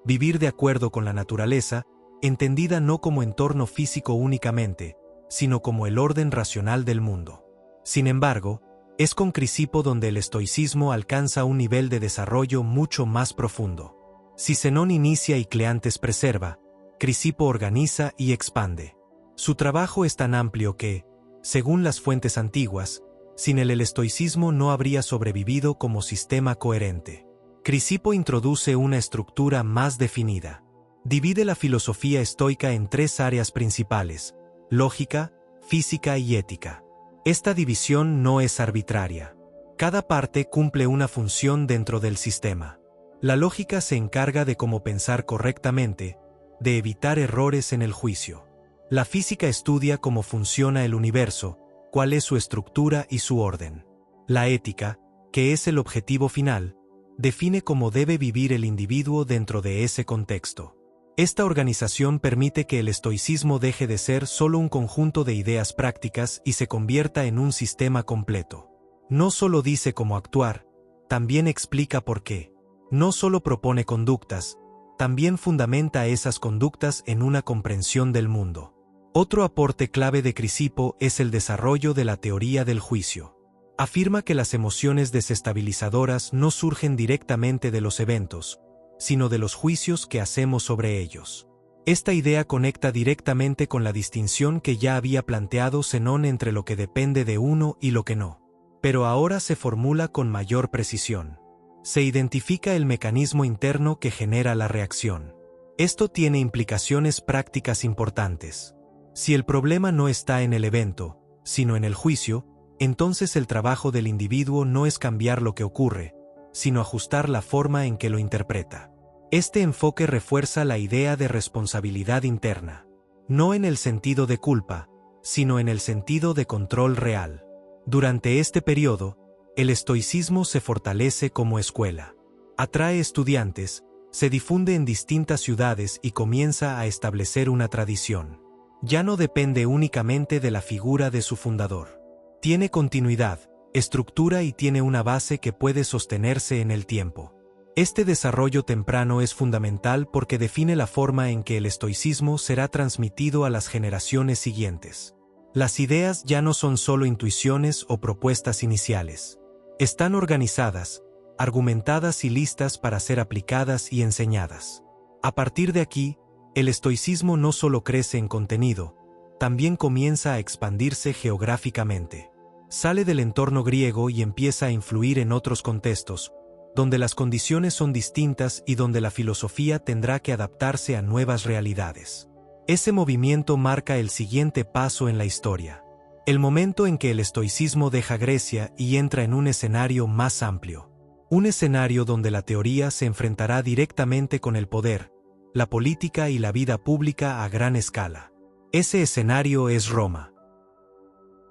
S1: vivir de acuerdo con la naturaleza, entendida no como entorno físico únicamente, sino como el orden racional del mundo. Sin embargo, es con Crisipo donde el estoicismo alcanza un nivel de desarrollo mucho más profundo. Si Zenón inicia y Cleantes preserva, Crisipo organiza y expande. Su trabajo es tan amplio que, según las fuentes antiguas, sin él el estoicismo no habría sobrevivido como sistema coherente. Crisipo introduce una estructura más definida. Divide la filosofía estoica en tres áreas principales: lógica, física y ética. Esta división no es arbitraria. Cada parte cumple una función dentro del sistema. La lógica se encarga de cómo pensar correctamente, de evitar errores en el juicio. La física estudia cómo funciona el universo, cuál es su estructura y su orden. La ética, que es el objetivo final, define cómo debe vivir el individuo dentro de ese contexto. Esta organización permite que el estoicismo deje de ser solo un conjunto de ideas prácticas y se convierta en un sistema completo. No solo dice cómo actuar, también explica por qué. No solo propone conductas, también fundamenta esas conductas en una comprensión del mundo. Otro aporte clave de Crisipo es el desarrollo de la teoría del juicio. Afirma que las emociones desestabilizadoras no surgen directamente de los eventos, sino de los juicios que hacemos sobre ellos. Esta idea conecta directamente con la distinción que ya había planteado Zenón entre lo que depende de uno y lo que no. Pero ahora se formula con mayor precisión. Se identifica el mecanismo interno que genera la reacción. Esto tiene implicaciones prácticas importantes. Si el problema no está en el evento, sino en el juicio, entonces el trabajo del individuo no es cambiar lo que ocurre, sino ajustar la forma en que lo interpreta. Este enfoque refuerza la idea de responsabilidad interna, no en el sentido de culpa, sino en el sentido de control real. Durante este periodo, el estoicismo se fortalece como escuela. Atrae estudiantes, se difunde en distintas ciudades y comienza a establecer una tradición. Ya no depende únicamente de la figura de su fundador. Tiene continuidad, estructura y tiene una base que puede sostenerse en el tiempo. Este desarrollo temprano es fundamental porque define la forma en que el estoicismo será transmitido a las generaciones siguientes. Las ideas ya no son solo intuiciones o propuestas iniciales. Están organizadas, argumentadas y listas para ser aplicadas y enseñadas. A partir de aquí, el estoicismo no solo crece en contenido, también comienza a expandirse geográficamente. Sale del entorno griego y empieza a influir en otros contextos, donde las condiciones son distintas y donde la filosofía tendrá que adaptarse a nuevas realidades. Ese movimiento marca el siguiente paso en la historia. El momento en que el estoicismo deja Grecia y entra en un escenario más amplio. Un escenario donde la teoría se enfrentará directamente con el poder, la política y la vida pública a gran escala. Ese escenario es Roma.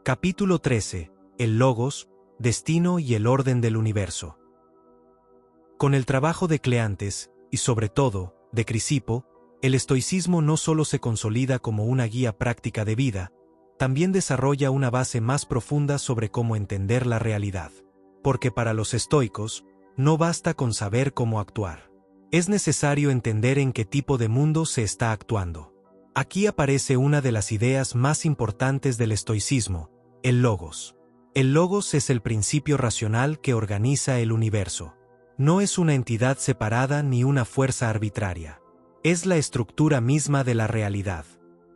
S1: Capítulo 13. El Logos, destino y el orden del universo. Con el trabajo de Cleantes, y sobre todo, de Crisipo, el estoicismo no solo se consolida como una guía práctica de vida, también desarrolla una base más profunda sobre cómo entender la realidad. Porque para los estoicos, no basta con saber cómo actuar. Es necesario entender en qué tipo de mundo se está actuando. Aquí aparece una de las ideas más importantes del estoicismo, el logos. El logos es el principio racional que organiza el universo. No es una entidad separada ni una fuerza arbitraria. Es la estructura misma de la realidad.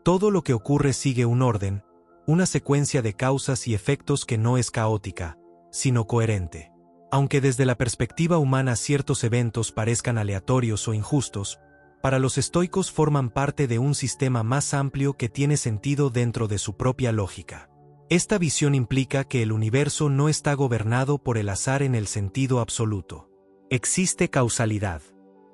S1: Todo lo que ocurre sigue un orden, una secuencia de causas y efectos que no es caótica, sino coherente. Aunque desde la perspectiva humana ciertos eventos parezcan aleatorios o injustos, para los estoicos forman parte de un sistema más amplio que tiene sentido dentro de su propia lógica. Esta visión implica que el universo no está gobernado por el azar en el sentido absoluto. Existe causalidad.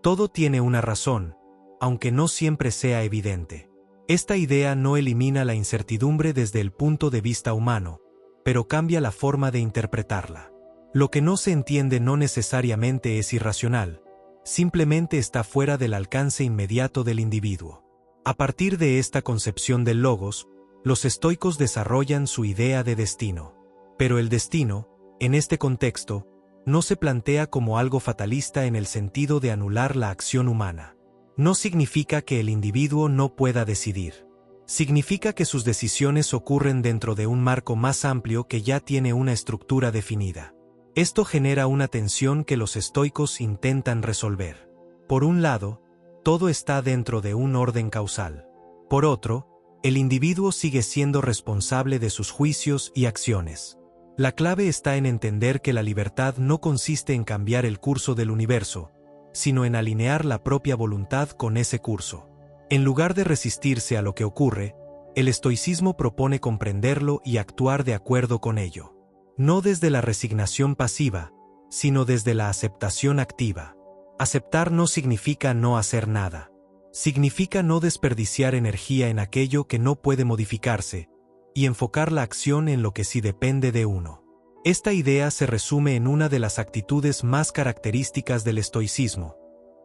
S1: Todo tiene una razón, aunque no siempre sea evidente. Esta idea no elimina la incertidumbre desde el punto de vista humano, pero cambia la forma de interpretarla. Lo que no se entiende no necesariamente es irracional, simplemente está fuera del alcance inmediato del individuo. A partir de esta concepción del logos, los estoicos desarrollan su idea de destino. Pero el destino, en este contexto, no se plantea como algo fatalista en el sentido de anular la acción humana. No significa que el individuo no pueda decidir. Significa que sus decisiones ocurren dentro de un marco más amplio que ya tiene una estructura definida. Esto genera una tensión que los estoicos intentan resolver. Por un lado, todo está dentro de un orden causal. Por otro, el individuo sigue siendo responsable de sus juicios y acciones. La clave está en entender que la libertad no consiste en cambiar el curso del universo, sino en alinear la propia voluntad con ese curso. En lugar de resistirse a lo que ocurre, el estoicismo propone comprenderlo y actuar de acuerdo con ello. No desde la resignación pasiva, sino desde la aceptación activa. Aceptar no significa no hacer nada. Significa no desperdiciar energía en aquello que no puede modificarse, y enfocar la acción en lo que sí depende de uno. Esta idea se resume en una de las actitudes más características del estoicismo: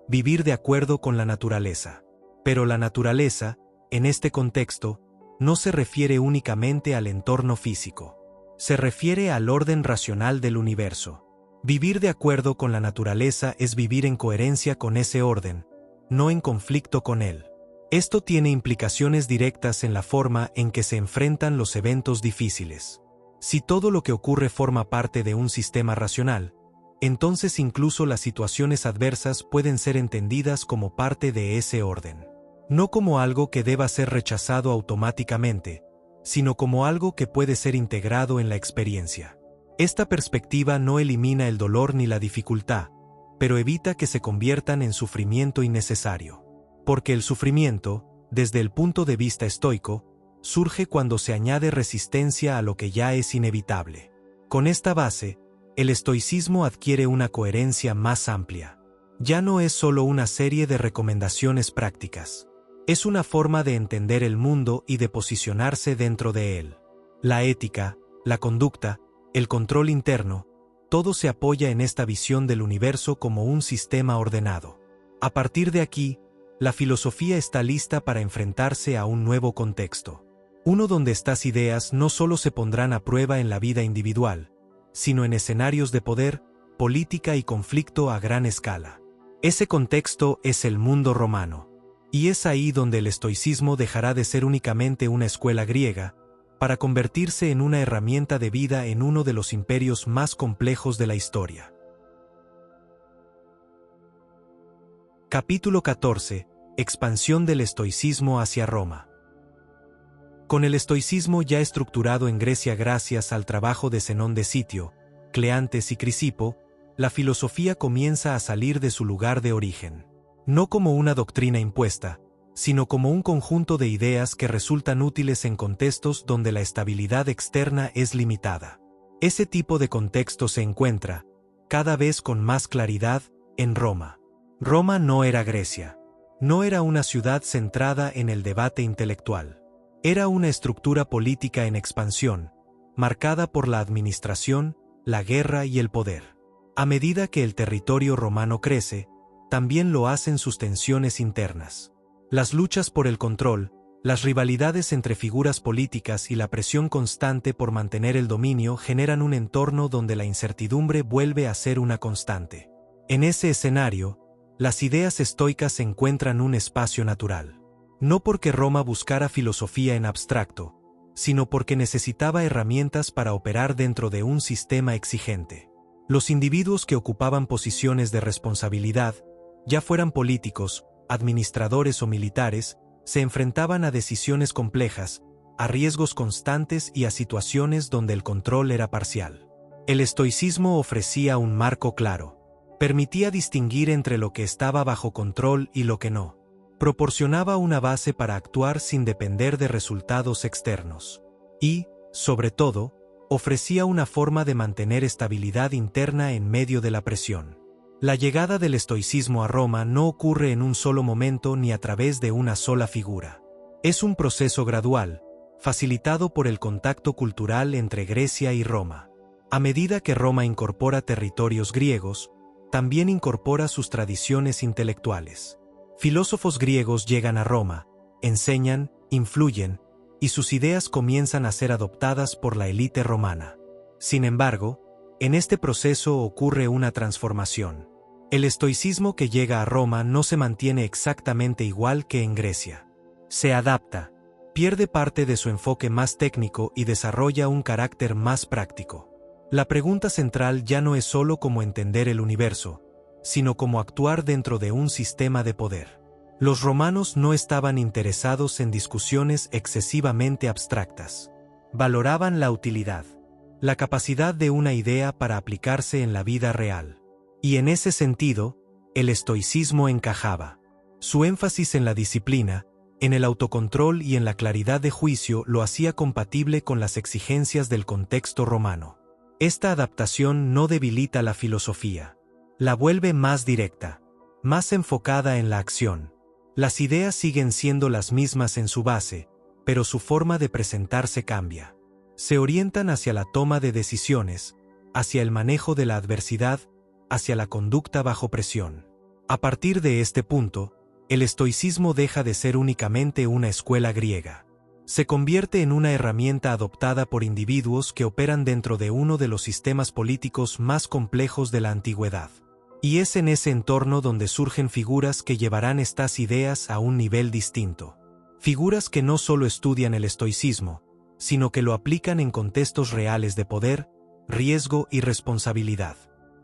S1: vivir de acuerdo con la naturaleza. Pero la naturaleza, en este contexto, no se refiere únicamente al entorno físico. Se refiere al orden racional del universo. Vivir de acuerdo con la naturaleza es vivir en coherencia con ese orden, no en conflicto con él. Esto tiene implicaciones directas en la forma en que se enfrentan los eventos difíciles. Si todo lo que ocurre forma parte de un sistema racional, entonces incluso las situaciones adversas pueden ser entendidas como parte de ese orden. No como algo que deba ser rechazado automáticamente, sino como algo que puede ser integrado en la experiencia. Esta perspectiva no elimina el dolor ni la dificultad, pero evita que se conviertan en sufrimiento innecesario. Porque el sufrimiento, desde el punto de vista estoico, surge cuando se añade resistencia a lo que ya es inevitable. Con esta base, el estoicismo adquiere una coherencia más amplia. Ya no es solo una serie de recomendaciones prácticas. Es una forma de entender el mundo y de posicionarse dentro de él. La ética, la conducta, el control interno, todo se apoya en esta visión del universo como un sistema ordenado. A partir de aquí, la filosofía está lista para enfrentarse a un nuevo contexto. Uno donde estas ideas no solo se pondrán a prueba en la vida individual, sino en escenarios de poder, política y conflicto a gran escala. Ese contexto es el mundo romano. Y es ahí donde el estoicismo dejará de ser únicamente una escuela griega, para convertirse en una herramienta de vida en uno de los imperios más complejos de la historia. Capítulo 14. Expansión del estoicismo hacia Roma. Con el estoicismo ya estructurado en Grecia gracias al trabajo de Zenón de Sitio, Cleantes y Crisipo, la filosofía comienza a salir de su lugar de origen. No como una doctrina impuesta, sino como un conjunto de ideas que resultan útiles en contextos donde la estabilidad externa es limitada. Ese tipo de contexto se encuentra, cada vez con más claridad, en Roma. Roma no era Grecia. No era una ciudad centrada en el debate intelectual. Era una estructura política en expansión, marcada por la administración, la guerra y el poder. A medida que el territorio romano crece, también lo hacen sus tensiones internas. Las luchas por el control, las rivalidades entre figuras políticas y la presión constante por mantener el dominio generan un entorno donde la incertidumbre vuelve a ser una constante. En ese escenario, las ideas estoicas encuentran un espacio natural. No porque Roma buscara filosofía en abstracto, sino porque necesitaba herramientas para operar dentro de un sistema exigente. Los individuos que ocupaban posiciones de responsabilidad, ya fueran políticos, administradores o militares, se enfrentaban a decisiones complejas, a riesgos constantes y a situaciones donde el control era parcial. El estoicismo ofrecía un marco claro. Permitía distinguir entre lo que estaba bajo control y lo que no. Proporcionaba una base para actuar sin depender de resultados externos. Y, sobre todo, ofrecía una forma de mantener estabilidad interna en medio de la presión. La llegada del estoicismo a Roma no ocurre en un solo momento ni a través de una sola figura. Es un proceso gradual, facilitado por el contacto cultural entre Grecia y Roma. A medida que Roma incorpora territorios griegos, también incorpora sus tradiciones intelectuales. Filósofos griegos llegan a Roma, enseñan, influyen, y sus ideas comienzan a ser adoptadas por la élite romana. Sin embargo, en este proceso ocurre una transformación. El estoicismo que llega a Roma no se mantiene exactamente igual que en Grecia. Se adapta, pierde parte de su enfoque más técnico y desarrolla un carácter más práctico. La pregunta central ya no es solo cómo entender el universo, sino cómo actuar dentro de un sistema de poder. Los romanos no estaban interesados en discusiones excesivamente abstractas. Valoraban la utilidad, la capacidad de una idea para aplicarse en la vida real. Y en ese sentido, el estoicismo encajaba. Su énfasis en la disciplina, en el autocontrol y en la claridad de juicio lo hacía compatible con las exigencias del contexto romano. Esta adaptación no debilita la filosofía. La vuelve más directa, más enfocada en la acción. Las ideas siguen siendo las mismas en su base, pero su forma de presentarse cambia. Se orientan hacia la toma de decisiones, hacia el manejo de la adversidad, hacia la conducta bajo presión. A partir de este punto, el estoicismo deja de ser únicamente una escuela griega. Se convierte en una herramienta adoptada por individuos que operan dentro de uno de los sistemas políticos más complejos de la antigüedad. Y es en ese entorno donde surgen figuras que llevarán estas ideas a un nivel distinto. Figuras que no solo estudian el estoicismo, sino que lo aplican en contextos reales de poder, riesgo y responsabilidad.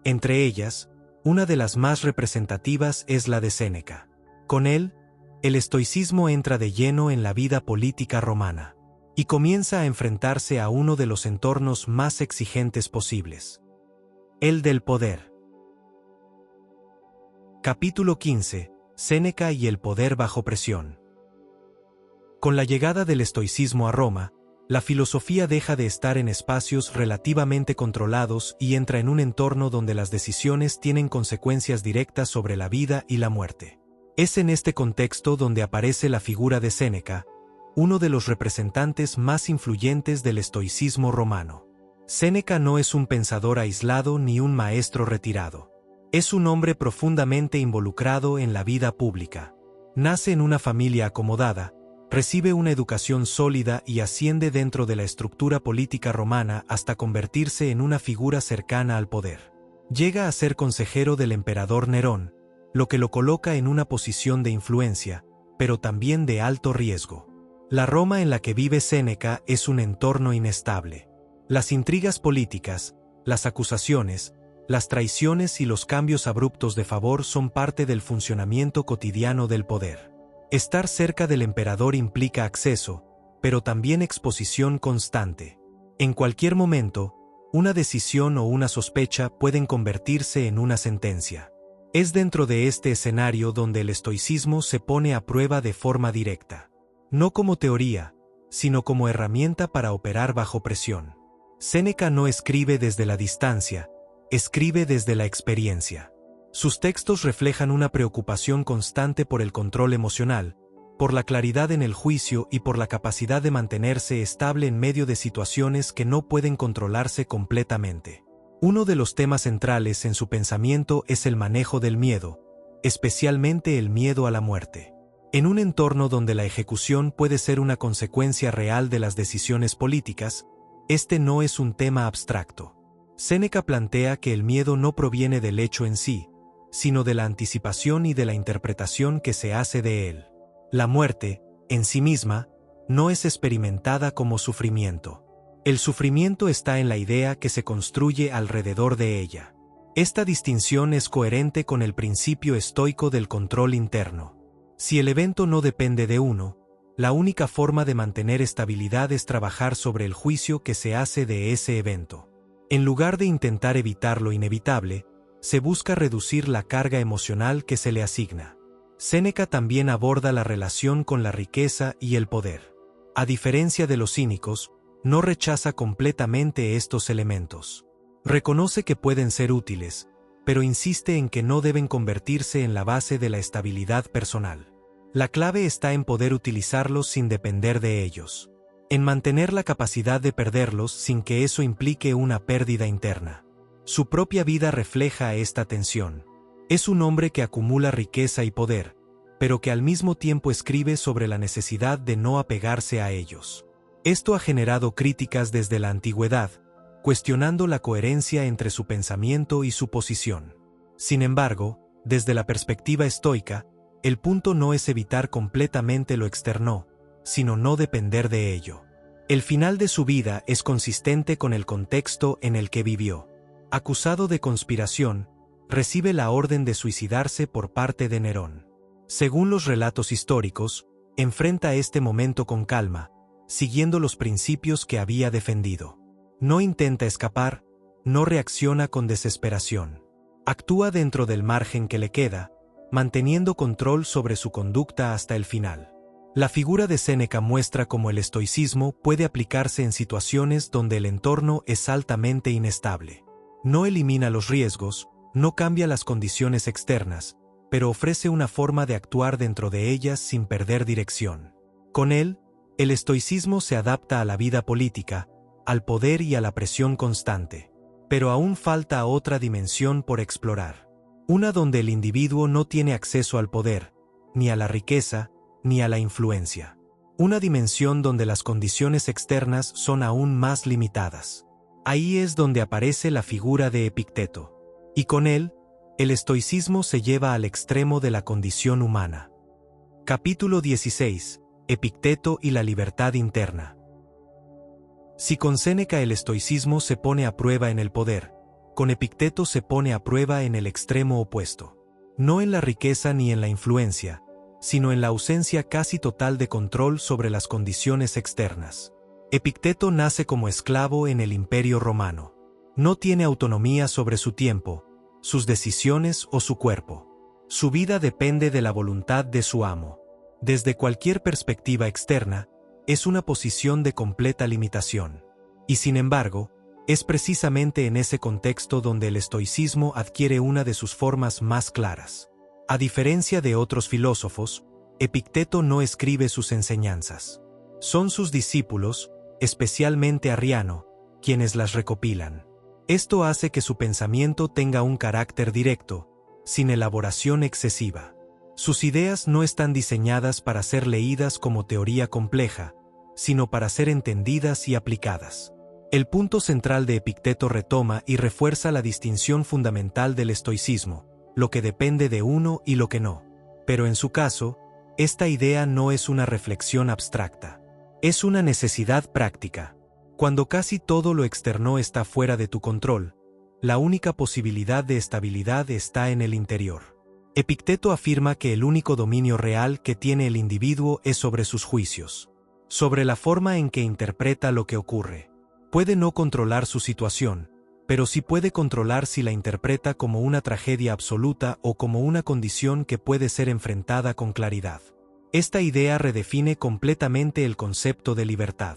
S1: Entre ellas, una de las más representativas es la de Séneca. Con él, el estoicismo entra de lleno en la vida política romana, y comienza a enfrentarse a uno de los entornos más exigentes posibles: el del poder. Capítulo 15. Séneca y el poder bajo presión. Con la llegada del estoicismo a Roma, la filosofía deja de estar en espacios relativamente controlados y entra en un entorno donde las decisiones tienen consecuencias directas sobre la vida y la muerte. Es en este contexto donde aparece la figura de Séneca, uno de los representantes más influyentes del estoicismo romano. Séneca no es un pensador aislado ni un maestro retirado. Es un hombre profundamente involucrado en la vida pública. Nace en una familia acomodada, recibe una educación sólida y asciende dentro de la estructura política romana hasta convertirse en una figura cercana al poder. Llega a ser consejero del emperador Nerón, lo que lo coloca en una posición de influencia, pero también de alto riesgo. La Roma en la que vive Séneca es un entorno inestable. Las intrigas políticas, las acusaciones, las traiciones y los cambios abruptos de favor son parte del funcionamiento cotidiano del poder. Estar cerca del emperador implica acceso, pero también exposición constante. En cualquier momento, Una decisión o una sospecha pueden convertirse en una sentencia. Es dentro de este escenario donde el estoicismo se pone a prueba de forma directa. No como teoría, sino como herramienta para operar bajo presión. Séneca no escribe desde la distancia, escribe desde la experiencia. Sus textos reflejan una preocupación constante por el control emocional, por la claridad en el juicio y por la capacidad de mantenerse estable en medio de situaciones que no pueden controlarse completamente. Uno de los temas centrales en su pensamiento es el manejo del miedo, especialmente el miedo a la muerte. En un entorno donde la ejecución puede ser una consecuencia real de las decisiones políticas, este no es un tema abstracto. Séneca plantea que el miedo no proviene del hecho en sí, sino de la anticipación y de la interpretación que se hace de él. La muerte, en sí misma, no es experimentada como sufrimiento. El sufrimiento está en la idea que se construye alrededor de ella. Esta distinción es coherente con el principio estoico del control interno. Si el evento no depende de uno, la única forma de mantener estabilidad es trabajar sobre el juicio que se hace de ese evento. En lugar de intentar evitar lo inevitable, se busca reducir la carga emocional que se le asigna. Séneca también aborda la relación con la riqueza y el poder. A diferencia de los cínicos, no rechaza completamente estos elementos. Reconoce que pueden ser útiles, pero insiste en que no deben convertirse en la base de la estabilidad personal. La clave está en poder utilizarlos sin depender de ellos. En mantener la capacidad de perderlos sin que eso implique una pérdida interna. Su propia vida refleja esta tensión. Es un hombre que acumula riqueza y poder, pero que al mismo tiempo escribe sobre la necesidad de no apegarse a ellos. Esto ha generado críticas desde la antigüedad, cuestionando la coherencia entre su pensamiento y su posición. Sin embargo, desde la perspectiva estoica, el punto no es evitar completamente lo externo, sino no depender de ello. El final de su vida es consistente con el contexto en el que vivió. Acusado de conspiración, recibe la orden de suicidarse por parte de Nerón. Según los relatos históricos, enfrenta este momento con calma, siguiendo los principios que había defendido. No intenta escapar, no reacciona con desesperación. Actúa dentro del margen que le queda, manteniendo control sobre su conducta hasta el final. La figura de Séneca muestra cómo el estoicismo puede aplicarse en situaciones donde el entorno es altamente inestable. No elimina los riesgos, no cambia las condiciones externas, pero ofrece una forma de actuar dentro de ellas sin perder dirección. Con él, el estoicismo se adapta a la vida política, al poder y a la presión constante. Pero aún falta otra dimensión por explorar. Una donde el individuo no tiene acceso al poder, ni a la riqueza, ni a la influencia. Una dimensión donde las condiciones externas son aún más limitadas. Ahí es donde aparece la figura de Epicteto. Y con él, el estoicismo se lleva al extremo de la condición humana. Capítulo 16. Epicteto y la libertad interna. Si con Séneca el estoicismo se pone a prueba en el poder, con Epicteto se pone a prueba en el extremo opuesto. No en la riqueza ni en la influencia, sino en la ausencia casi total de control sobre las condiciones externas. Epicteto nace como esclavo en el Imperio Romano. No tiene autonomía sobre su tiempo, sus decisiones o su cuerpo. Su vida depende de la voluntad de su amo. Desde cualquier perspectiva externa, es una posición de completa limitación. Y sin embargo, es precisamente en ese contexto donde el estoicismo adquiere una de sus formas más claras. A diferencia de otros filósofos, Epicteto no escribe sus enseñanzas. Son sus discípulos, especialmente Arriano, quienes las recopilan. Esto hace que su pensamiento tenga un carácter directo, sin elaboración excesiva. Sus ideas no están diseñadas para ser leídas como teoría compleja, sino para ser entendidas y aplicadas. El punto central de Epicteto retoma y refuerza la distinción fundamental del estoicismo, lo que depende de uno y lo que no. Pero en su caso, esta idea no es una reflexión abstracta. Es una necesidad práctica. Cuando casi todo lo externo está fuera de tu control, la única posibilidad de estabilidad está en el interior. Epicteto afirma que el único dominio real que tiene el individuo es sobre sus juicios, sobre la forma en que interpreta lo que ocurre. Puede no controlar su situación, pero sí puede controlar si la interpreta como una tragedia absoluta o como una condición que puede ser enfrentada con claridad. Esta idea redefine completamente el concepto de libertad.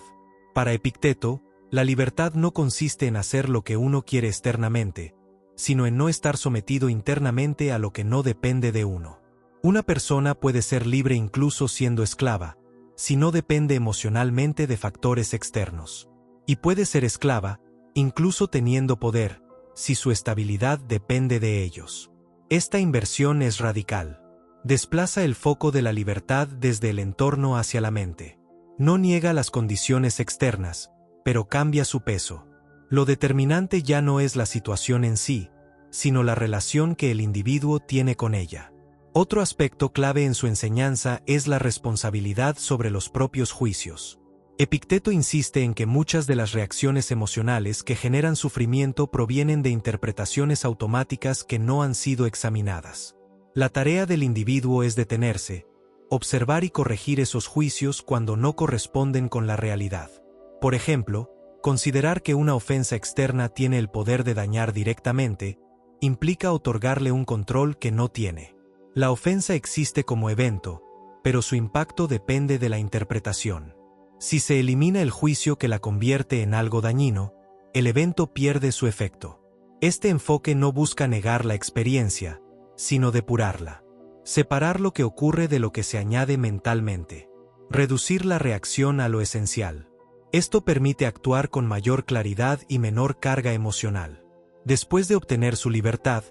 S1: Para Epicteto, la libertad no consiste en hacer lo que uno quiere externamente, sino en no estar sometido internamente a lo que no depende de uno. Una persona puede ser libre incluso siendo esclava, si no depende emocionalmente de factores externos. Y puede ser esclava, incluso teniendo poder, si su estabilidad depende de ellos. Esta inversión es radical. Desplaza el foco de la libertad desde el entorno hacia la mente. No niega las condiciones externas, pero cambia su peso. Lo determinante ya no es la situación en sí, sino la relación que el individuo tiene con ella. Otro aspecto clave en su enseñanza es la responsabilidad sobre los propios juicios. Epicteto insiste en que muchas de las reacciones emocionales que generan sufrimiento provienen de interpretaciones automáticas que no han sido examinadas. La tarea del individuo es detenerse, observar y corregir esos juicios cuando no corresponden con la realidad. Por ejemplo, considerar que una ofensa externa tiene el poder de dañar directamente, implica otorgarle un control que no tiene. La ofensa existe como evento, pero su impacto depende de la interpretación. Si se elimina el juicio que la convierte en algo dañino, el evento pierde su efecto. Este enfoque no busca negar la experiencia, sino depurarla. Separar lo que ocurre de lo que se añade mentalmente. Reducir la reacción a lo esencial. Esto permite actuar con mayor claridad y menor carga emocional. Después de obtener su libertad,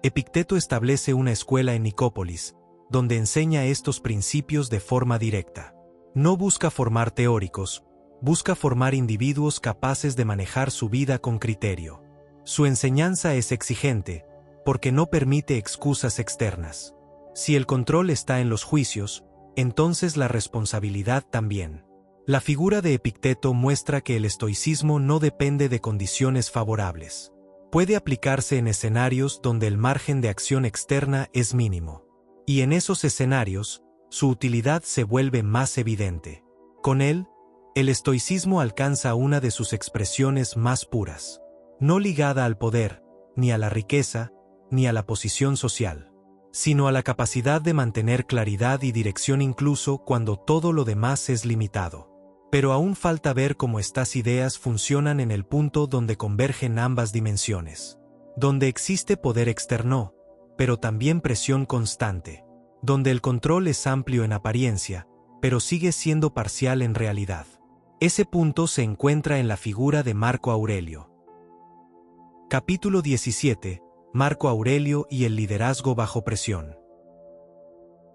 S1: Epicteto establece una escuela en Nicópolis, donde enseña estos principios de forma directa. No busca formar teóricos, busca formar individuos capaces de manejar su vida con criterio. Su enseñanza es exigente, porque no permite excusas externas. Si el control está en los juicios, entonces la responsabilidad también. La figura de Epicteto muestra que el estoicismo no depende de condiciones favorables. Puede aplicarse en escenarios donde el margen de acción externa es mínimo. Y en esos escenarios, su utilidad se vuelve más evidente. Con él, el estoicismo alcanza una de sus expresiones más puras. No ligada al poder, ni a la riqueza, ni a la posición social, sino a la capacidad de mantener claridad y dirección incluso cuando todo lo demás es limitado. Pero aún falta ver cómo estas ideas funcionan en el punto donde convergen ambas dimensiones. Donde existe poder externo, pero también presión constante. Donde el control es amplio en apariencia, pero sigue siendo parcial en realidad. Ese punto se encuentra en la figura de Marco Aurelio. Capítulo 17. Marco Aurelio y el liderazgo bajo presión.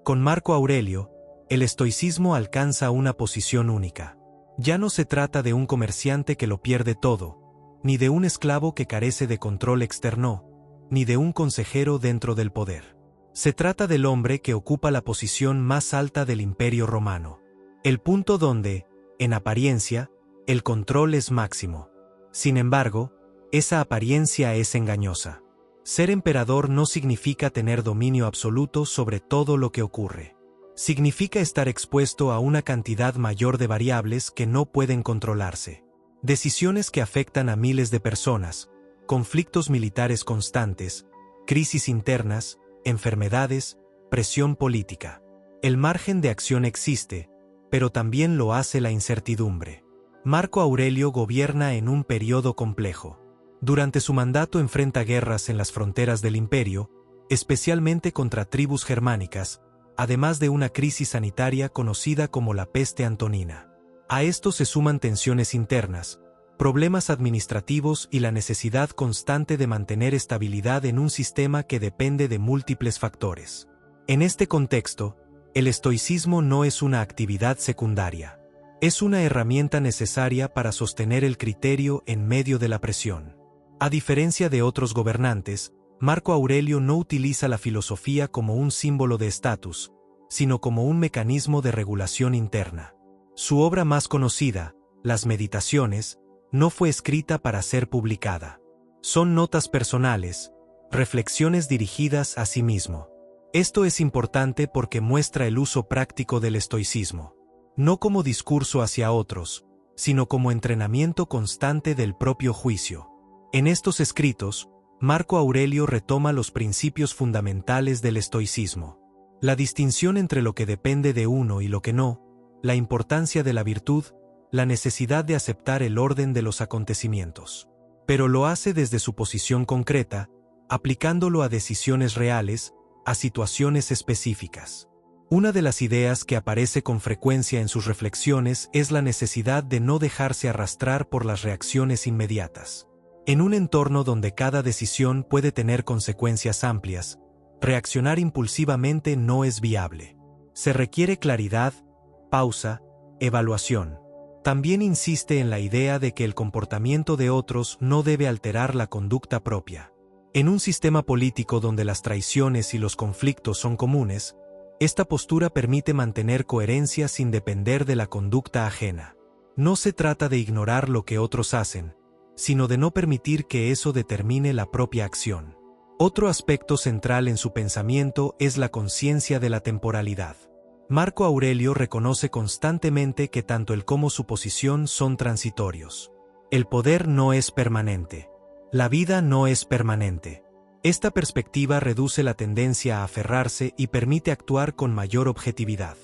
S1: Con Marco Aurelio, el estoicismo alcanza una posición única. Ya no se trata de un comerciante que lo pierde todo, ni de un esclavo que carece de control externo, ni de un consejero dentro del poder. Se trata del hombre que ocupa la posición más alta del Imperio Romano. El punto donde, en apariencia, el control es máximo. Sin embargo, esa apariencia es engañosa. Ser emperador no significa tener dominio absoluto sobre todo lo que ocurre. Significa estar expuesto a una cantidad mayor de variables que no pueden controlarse. Decisiones que afectan a miles de personas, conflictos militares constantes, crisis internas, enfermedades, presión política. El margen de acción existe, pero también lo hace la incertidumbre. Marco Aurelio gobierna en un periodo complejo. Durante su mandato enfrenta guerras en las fronteras del imperio, especialmente contra tribus germánicas, además de una crisis sanitaria conocida como la peste antonina. A esto se suman tensiones internas, problemas administrativos y la necesidad constante de mantener estabilidad en un sistema que depende de múltiples factores. En este contexto, el estoicismo no es una actividad secundaria. Es una herramienta necesaria para sostener el criterio en medio de la presión. A diferencia de otros gobernantes, Marco Aurelio no utiliza la filosofía como un símbolo de estatus, sino como un mecanismo de regulación interna. Su obra más conocida, Las Meditaciones, no fue escrita para ser publicada. Son notas personales, reflexiones dirigidas a sí mismo. Esto es importante porque muestra el uso práctico del estoicismo. No como discurso hacia otros, sino como entrenamiento constante del propio juicio. En estos escritos, Marco Aurelio retoma los principios fundamentales del estoicismo: la distinción entre lo que depende de uno y lo que no, la importancia de la virtud, la necesidad de aceptar el orden de los acontecimientos. Pero lo hace desde su posición concreta, aplicándolo a decisiones reales, a situaciones específicas. Una de las ideas que aparece con frecuencia en sus reflexiones es la necesidad de no dejarse arrastrar por las reacciones inmediatas. En un entorno donde cada decisión puede tener consecuencias amplias, reaccionar impulsivamente no es viable. Se requiere claridad, pausa, evaluación. También insiste en la idea de que el comportamiento de otros no debe alterar la conducta propia. En un sistema político donde las traiciones y los conflictos son comunes, esta postura permite mantener coherencia sin depender de la conducta ajena. No se trata de ignorar lo que otros hacen, sino de no permitir que eso determine la propia acción. Otro aspecto central en su pensamiento es la conciencia de la temporalidad. Marco Aurelio reconoce constantemente que tanto él como su posición son transitorios. El poder no es permanente. La vida no es permanente. Esta perspectiva reduce la tendencia a aferrarse y permite actuar con mayor objetividad.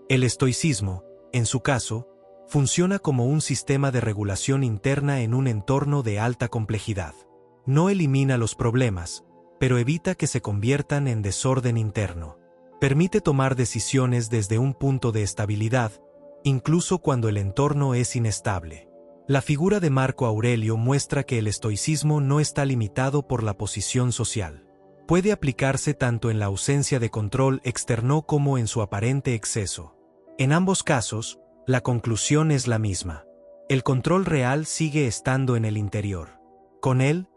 S1: El estoicismo, en su caso, funciona como un sistema de regulación interna en un entorno de alta complejidad. No elimina los problemas, pero evita que se conviertan en desorden interno. Permite tomar decisiones desde un punto de estabilidad, incluso cuando el entorno es inestable. La figura de Marco Aurelio muestra que el estoicismo no está limitado por la posición social. Puede aplicarse tanto en la ausencia de control externo como en su aparente exceso. En ambos casos, la conclusión es la misma. El control real sigue estando en el interior. Con él,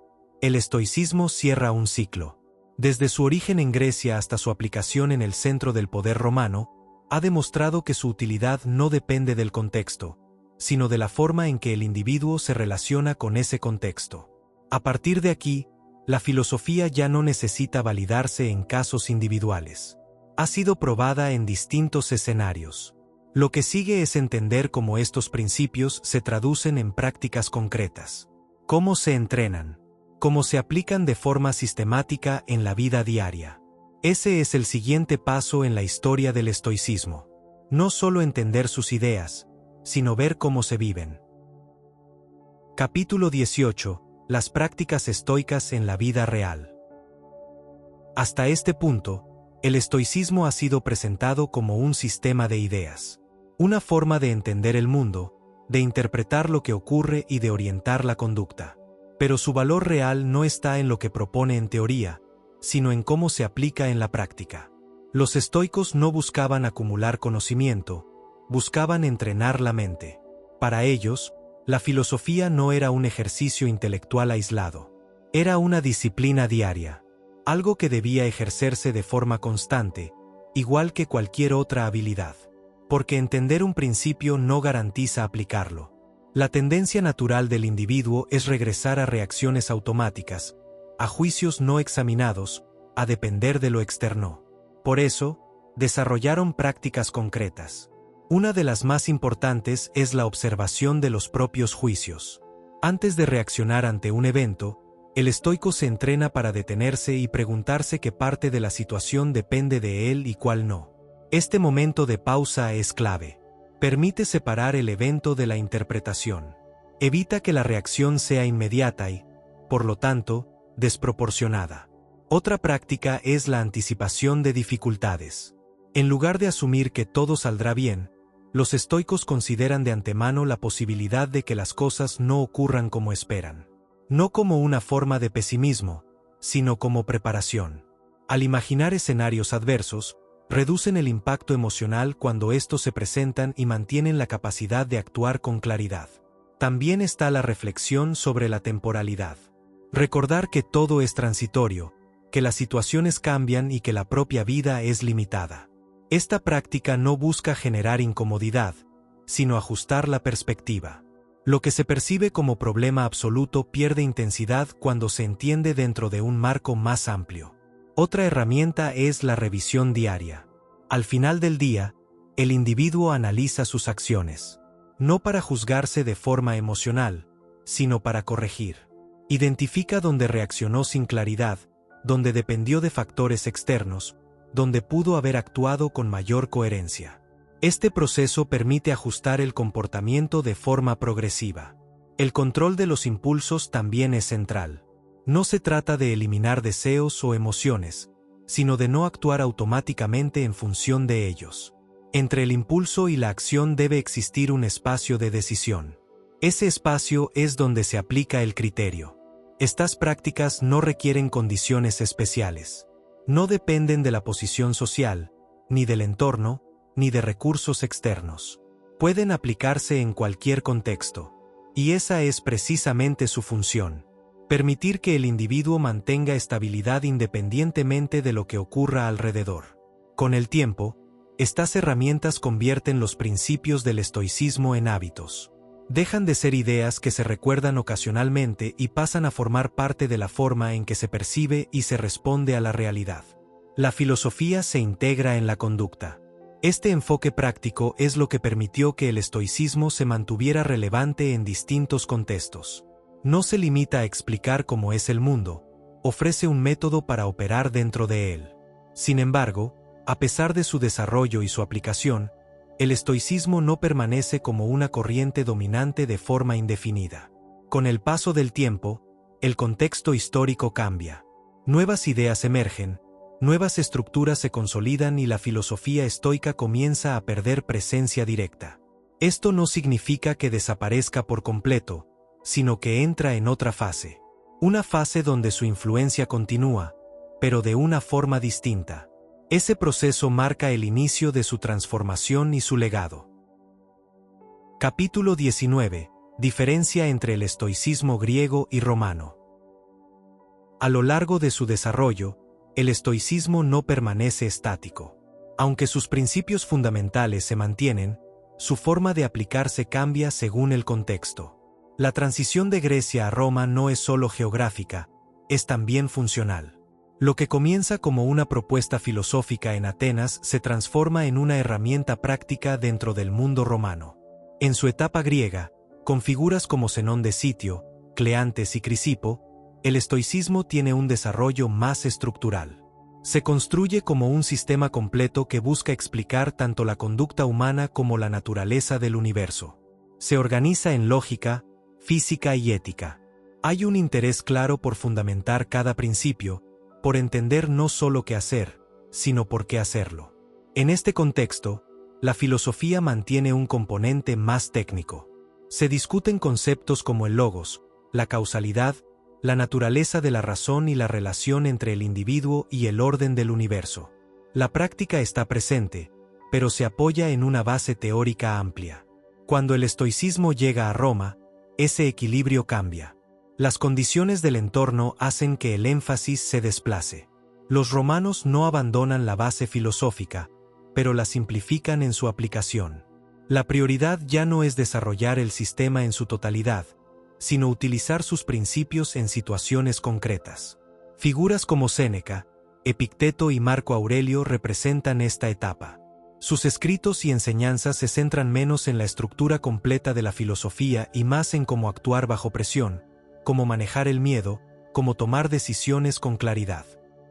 S1: el estoicismo cierra un ciclo. Desde su origen en Grecia hasta su aplicación en el centro del poder romano, ha demostrado que su utilidad no depende del contexto, sino de la forma en que el individuo se relaciona con ese contexto. A partir de aquí, la filosofía ya no necesita validarse en casos individuales. Ha sido probada en distintos escenarios. Lo que sigue es entender cómo estos principios se traducen en prácticas concretas. Cómo se entrenan. Cómo se aplican de forma sistemática en la vida diaria. Ese es el siguiente paso en la historia del estoicismo. No solo entender sus ideas, sino ver cómo se viven. Capítulo 18. Las prácticas estoicas en la vida real. Hasta este punto, el estoicismo ha sido presentado como un sistema de ideas. Una forma de entender el mundo, de interpretar lo que ocurre y de orientar la conducta. Pero su valor real no está en lo que propone en teoría, sino en cómo se aplica en la práctica. Los estoicos no buscaban acumular conocimiento, buscaban entrenar la mente. Para ellos, la filosofía no era un ejercicio intelectual aislado. Era una disciplina diaria, algo que debía ejercerse de forma constante, igual que cualquier otra habilidad. Porque entender un principio no garantiza aplicarlo. La tendencia natural del individuo es regresar a reacciones automáticas, a juicios no examinados, a depender de lo externo. Por eso, desarrollaron prácticas concretas. Una de las más importantes es la observación de los propios juicios. Antes de reaccionar ante un evento, el estoico se entrena para detenerse y preguntarse qué parte de la situación depende de él y cuál no. Este momento de pausa es clave. Permite separar el evento de la interpretación. Evita que la reacción sea inmediata y, por lo tanto, desproporcionada. Otra práctica es la anticipación de dificultades. En lugar de asumir que todo saldrá bien, los estoicos consideran de antemano la posibilidad de que las cosas no ocurran como esperan. No como una forma de pesimismo, sino como preparación. Al imaginar escenarios adversos, reducen el impacto emocional cuando estos se presentan y mantienen la capacidad de actuar con claridad. También está la reflexión sobre la temporalidad. Recordar que todo es transitorio, que las situaciones cambian y que la propia vida es limitada. Esta práctica no busca generar incomodidad, sino ajustar la perspectiva. Lo que se percibe como problema absoluto pierde intensidad cuando se entiende dentro de un marco más amplio. Otra herramienta es la revisión diaria. Al final del día, el individuo analiza sus acciones. no para juzgarse de forma emocional, sino para corregir. Identifica donde reaccionó sin claridad, donde dependió de factores externos, donde pudo haber actuado con mayor coherencia. Este proceso permite ajustar el comportamiento de forma progresiva. El control de los impulsos también es central. No se trata de eliminar deseos o emociones, sino de no actuar automáticamente en función de ellos. Entre el impulso y la acción debe existir un espacio de decisión. Ese espacio es donde se aplica el criterio. Estas prácticas no requieren condiciones especiales. No dependen de la posición social, ni del entorno, ni de recursos externos. Pueden aplicarse en cualquier contexto. Y esa es precisamente su función. Permitir que el individuo mantenga estabilidad independientemente de lo que ocurra alrededor. Con el tiempo, estas herramientas convierten los principios del estoicismo en hábitos. Dejan de ser ideas que se recuerdan ocasionalmente y pasan a formar parte de la forma en que se percibe y se responde a la realidad. La filosofía se integra en la conducta. Este enfoque práctico es lo que permitió que el estoicismo se mantuviera relevante en distintos contextos. No se limita a explicar cómo es el mundo, ofrece un método para operar dentro de él. Sin embargo, a pesar de su desarrollo y su aplicación, el estoicismo no permanece como una corriente dominante de forma indefinida. Con el paso del tiempo, el contexto histórico cambia. Nuevas ideas emergen, nuevas estructuras se consolidan y la filosofía estoica comienza a perder presencia directa. Esto no significa que desaparezca por completo, sino que entra en otra fase. Una fase donde su influencia continúa, pero de una forma distinta. Ese proceso marca el inicio de su transformación y su legado. Capítulo 19. Diferencia entre el estoicismo griego y romano. A lo largo de su desarrollo, el estoicismo no permanece estático. Aunque sus principios fundamentales se mantienen, su forma de aplicarse cambia según el contexto. La transición de Grecia a Roma no es solo geográfica, es también funcional. Lo que comienza como una propuesta filosófica en Atenas se transforma en una herramienta práctica dentro del mundo romano. En su etapa griega, con figuras como Zenón de Sitio, Cleantes y Crisipo, el estoicismo tiene un desarrollo más estructural. Se construye como un sistema completo que busca explicar tanto la conducta humana como la naturaleza del universo. Se organiza en lógica, física y ética. Hay un interés claro por fundamentar cada principio, por entender no solo qué hacer, sino por qué hacerlo. En este contexto, la filosofía mantiene un componente más técnico. Se discuten conceptos como el logos, la causalidad, la naturaleza de la razón y la relación entre el individuo y el orden del universo. La práctica está presente, pero se apoya en una base teórica amplia. Cuando el estoicismo llega a Roma, ese equilibrio cambia. Las condiciones del entorno hacen que el énfasis se desplace. Los romanos no abandonan la base filosófica, pero la simplifican en su aplicación. La prioridad ya no es desarrollar el sistema en su totalidad, sino utilizar sus principios en situaciones concretas. Figuras como Séneca, Epicteto y Marco Aurelio representan esta etapa. Sus escritos y enseñanzas se centran menos en la estructura completa de la filosofía y más en cómo actuar bajo presión, cómo manejar el miedo, cómo tomar decisiones con claridad.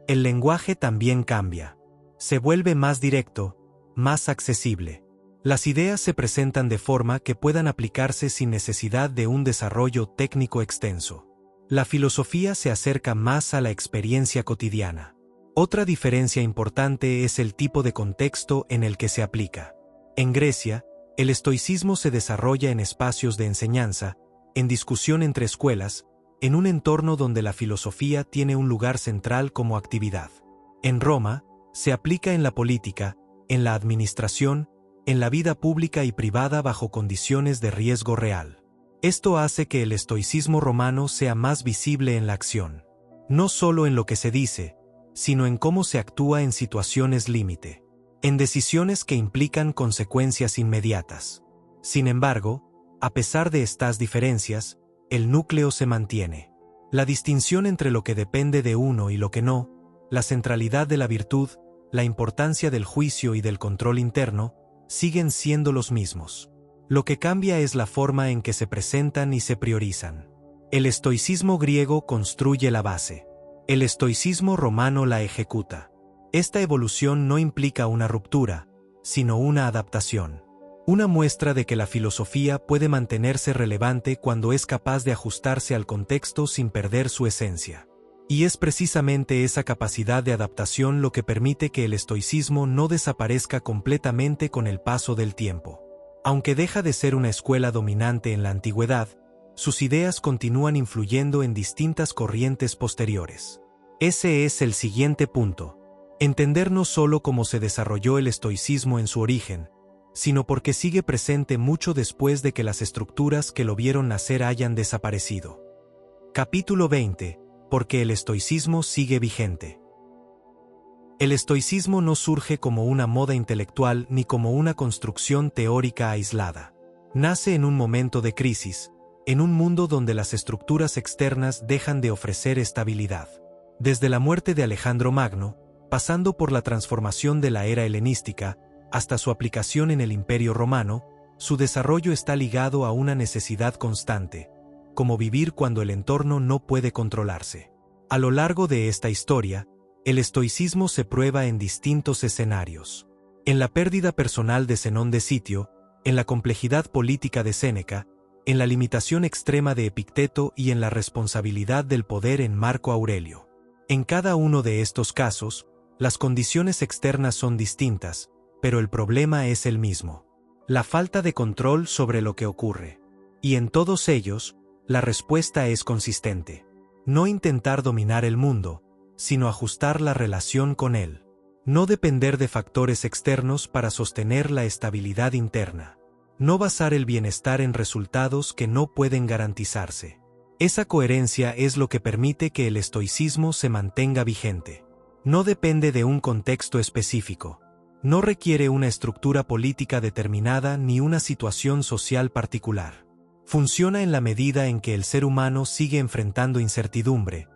S1: El lenguaje también cambia. Se vuelve más directo, más accesible. Las ideas se presentan de forma que puedan aplicarse sin necesidad de un desarrollo técnico extenso. La filosofía se acerca más a la experiencia cotidiana. Otra diferencia importante es el tipo de contexto en el que se aplica. En Grecia, el estoicismo se desarrolla en espacios de enseñanza, en discusión entre escuelas, en un entorno donde la filosofía tiene un lugar central como actividad. En Roma, se aplica en la política, en la administración, en la vida pública y privada bajo condiciones de riesgo real. Esto hace que el estoicismo romano sea más visible en la acción. No solo en lo que se dice, sino en cómo se actúa en situaciones límite, en decisiones que implican consecuencias inmediatas. Sin embargo, a pesar de estas diferencias, el núcleo se mantiene. La distinción entre lo que depende de uno y lo que no, la centralidad de la virtud, la importancia del juicio y del control interno, siguen siendo los mismos. Lo que cambia es la forma en que se presentan y se priorizan. El estoicismo griego construye la base. El estoicismo romano la ejecuta. Esta evolución no implica una ruptura, sino una adaptación. Una muestra de que la filosofía puede mantenerse relevante cuando es capaz de ajustarse al contexto sin perder su esencia. Y es precisamente esa capacidad de adaptación lo que permite que el estoicismo no desaparezca completamente con el paso del tiempo. Aunque deja de ser una escuela dominante en la antigüedad, sus ideas continúan influyendo en distintas corrientes posteriores. Ese es el siguiente punto. Entender no solo cómo se desarrolló el estoicismo en su origen, sino porque sigue presente mucho después de que las estructuras que lo vieron nacer hayan desaparecido. Capítulo 20. Porque el estoicismo sigue vigente. El estoicismo no surge como una moda intelectual ni como una construcción teórica aislada. Nace en un momento de crisis, en un mundo donde las estructuras externas dejan de ofrecer estabilidad. Desde la muerte de Alejandro Magno, pasando por la transformación de la era helenística, hasta su aplicación en el Imperio Romano, su desarrollo está ligado a una necesidad constante, como vivir cuando el entorno no puede controlarse. A lo largo de esta historia, el estoicismo se prueba en distintos escenarios. En la pérdida personal de Zenón de Sitio, en la complejidad política de Séneca, en la limitación extrema de Epicteto y en la responsabilidad del poder en Marco Aurelio. En cada uno de estos casos, las condiciones externas son distintas, pero el problema es el mismo: la falta de control sobre lo que ocurre. Y en todos ellos, la respuesta es consistente. No intentar dominar el mundo, sino ajustar la relación con él. No depender de factores externos para sostener la estabilidad interna. No basar el bienestar en resultados que no pueden garantizarse. Esa coherencia es lo que permite que el estoicismo se mantenga vigente. No depende de un contexto específico. No requiere una estructura política determinada ni una situación social particular. Funciona en la medida en que el ser humano sigue enfrentando incertidumbre,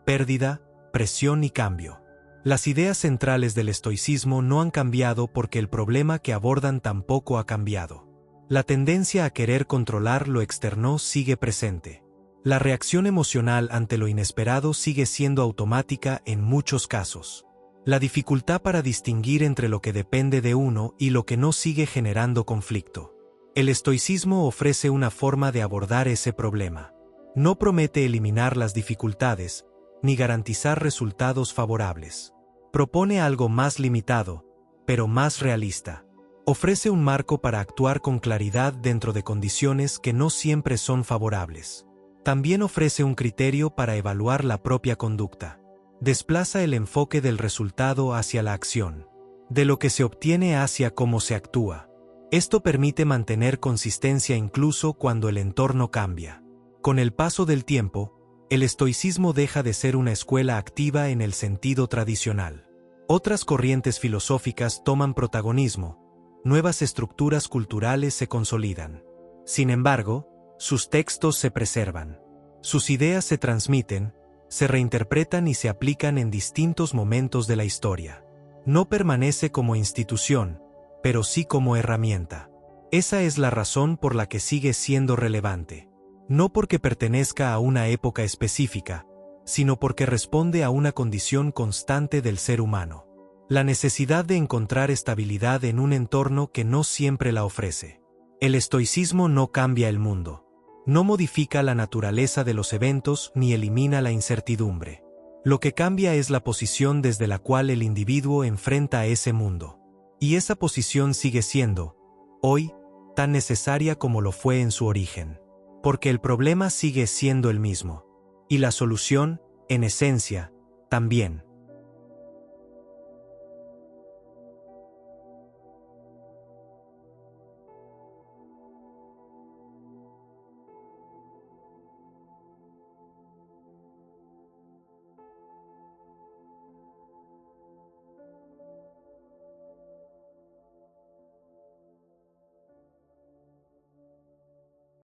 S1: pérdida, presión y cambio. Las ideas centrales del estoicismo no han cambiado porque el problema que abordan tampoco ha cambiado. La tendencia a querer controlar lo externo sigue presente. La reacción emocional ante lo inesperado sigue siendo automática en muchos casos. La dificultad para distinguir entre lo que depende de uno y lo que no sigue generando conflicto. El estoicismo ofrece una forma de abordar ese problema. No promete eliminar las dificultades, ni garantizar resultados favorables. Propone algo más limitado, pero más realista. Ofrece un marco para actuar con claridad dentro de condiciones que no siempre son favorables. También ofrece un criterio para evaluar la propia conducta. Desplaza el enfoque del resultado hacia la acción, de lo que se obtiene hacia cómo se actúa. Esto permite mantener consistencia incluso cuando el entorno cambia. Con el paso del tiempo, el estoicismo deja de ser una escuela activa en el sentido tradicional. Otras corrientes filosóficas toman protagonismo, nuevas estructuras culturales se consolidan. Sin embargo, sus textos se preservan. Sus ideas se transmiten, se reinterpretan y se aplican en distintos momentos de la historia. No permanece como institución, pero sí como herramienta. Esa es la razón por la que sigue siendo relevante. No porque pertenezca a una época específica, sino porque responde a una condición constante del ser humano. La necesidad de encontrar estabilidad en un entorno que no siempre la ofrece. El estoicismo no cambia el mundo. No modifica la naturaleza de los eventos ni elimina la incertidumbre. Lo que cambia es la posición desde la cual el individuo enfrenta a ese mundo. Y esa posición sigue siendo, hoy, tan necesaria como lo fue en su origen. Porque el problema sigue siendo el mismo. Y la solución, en esencia, también.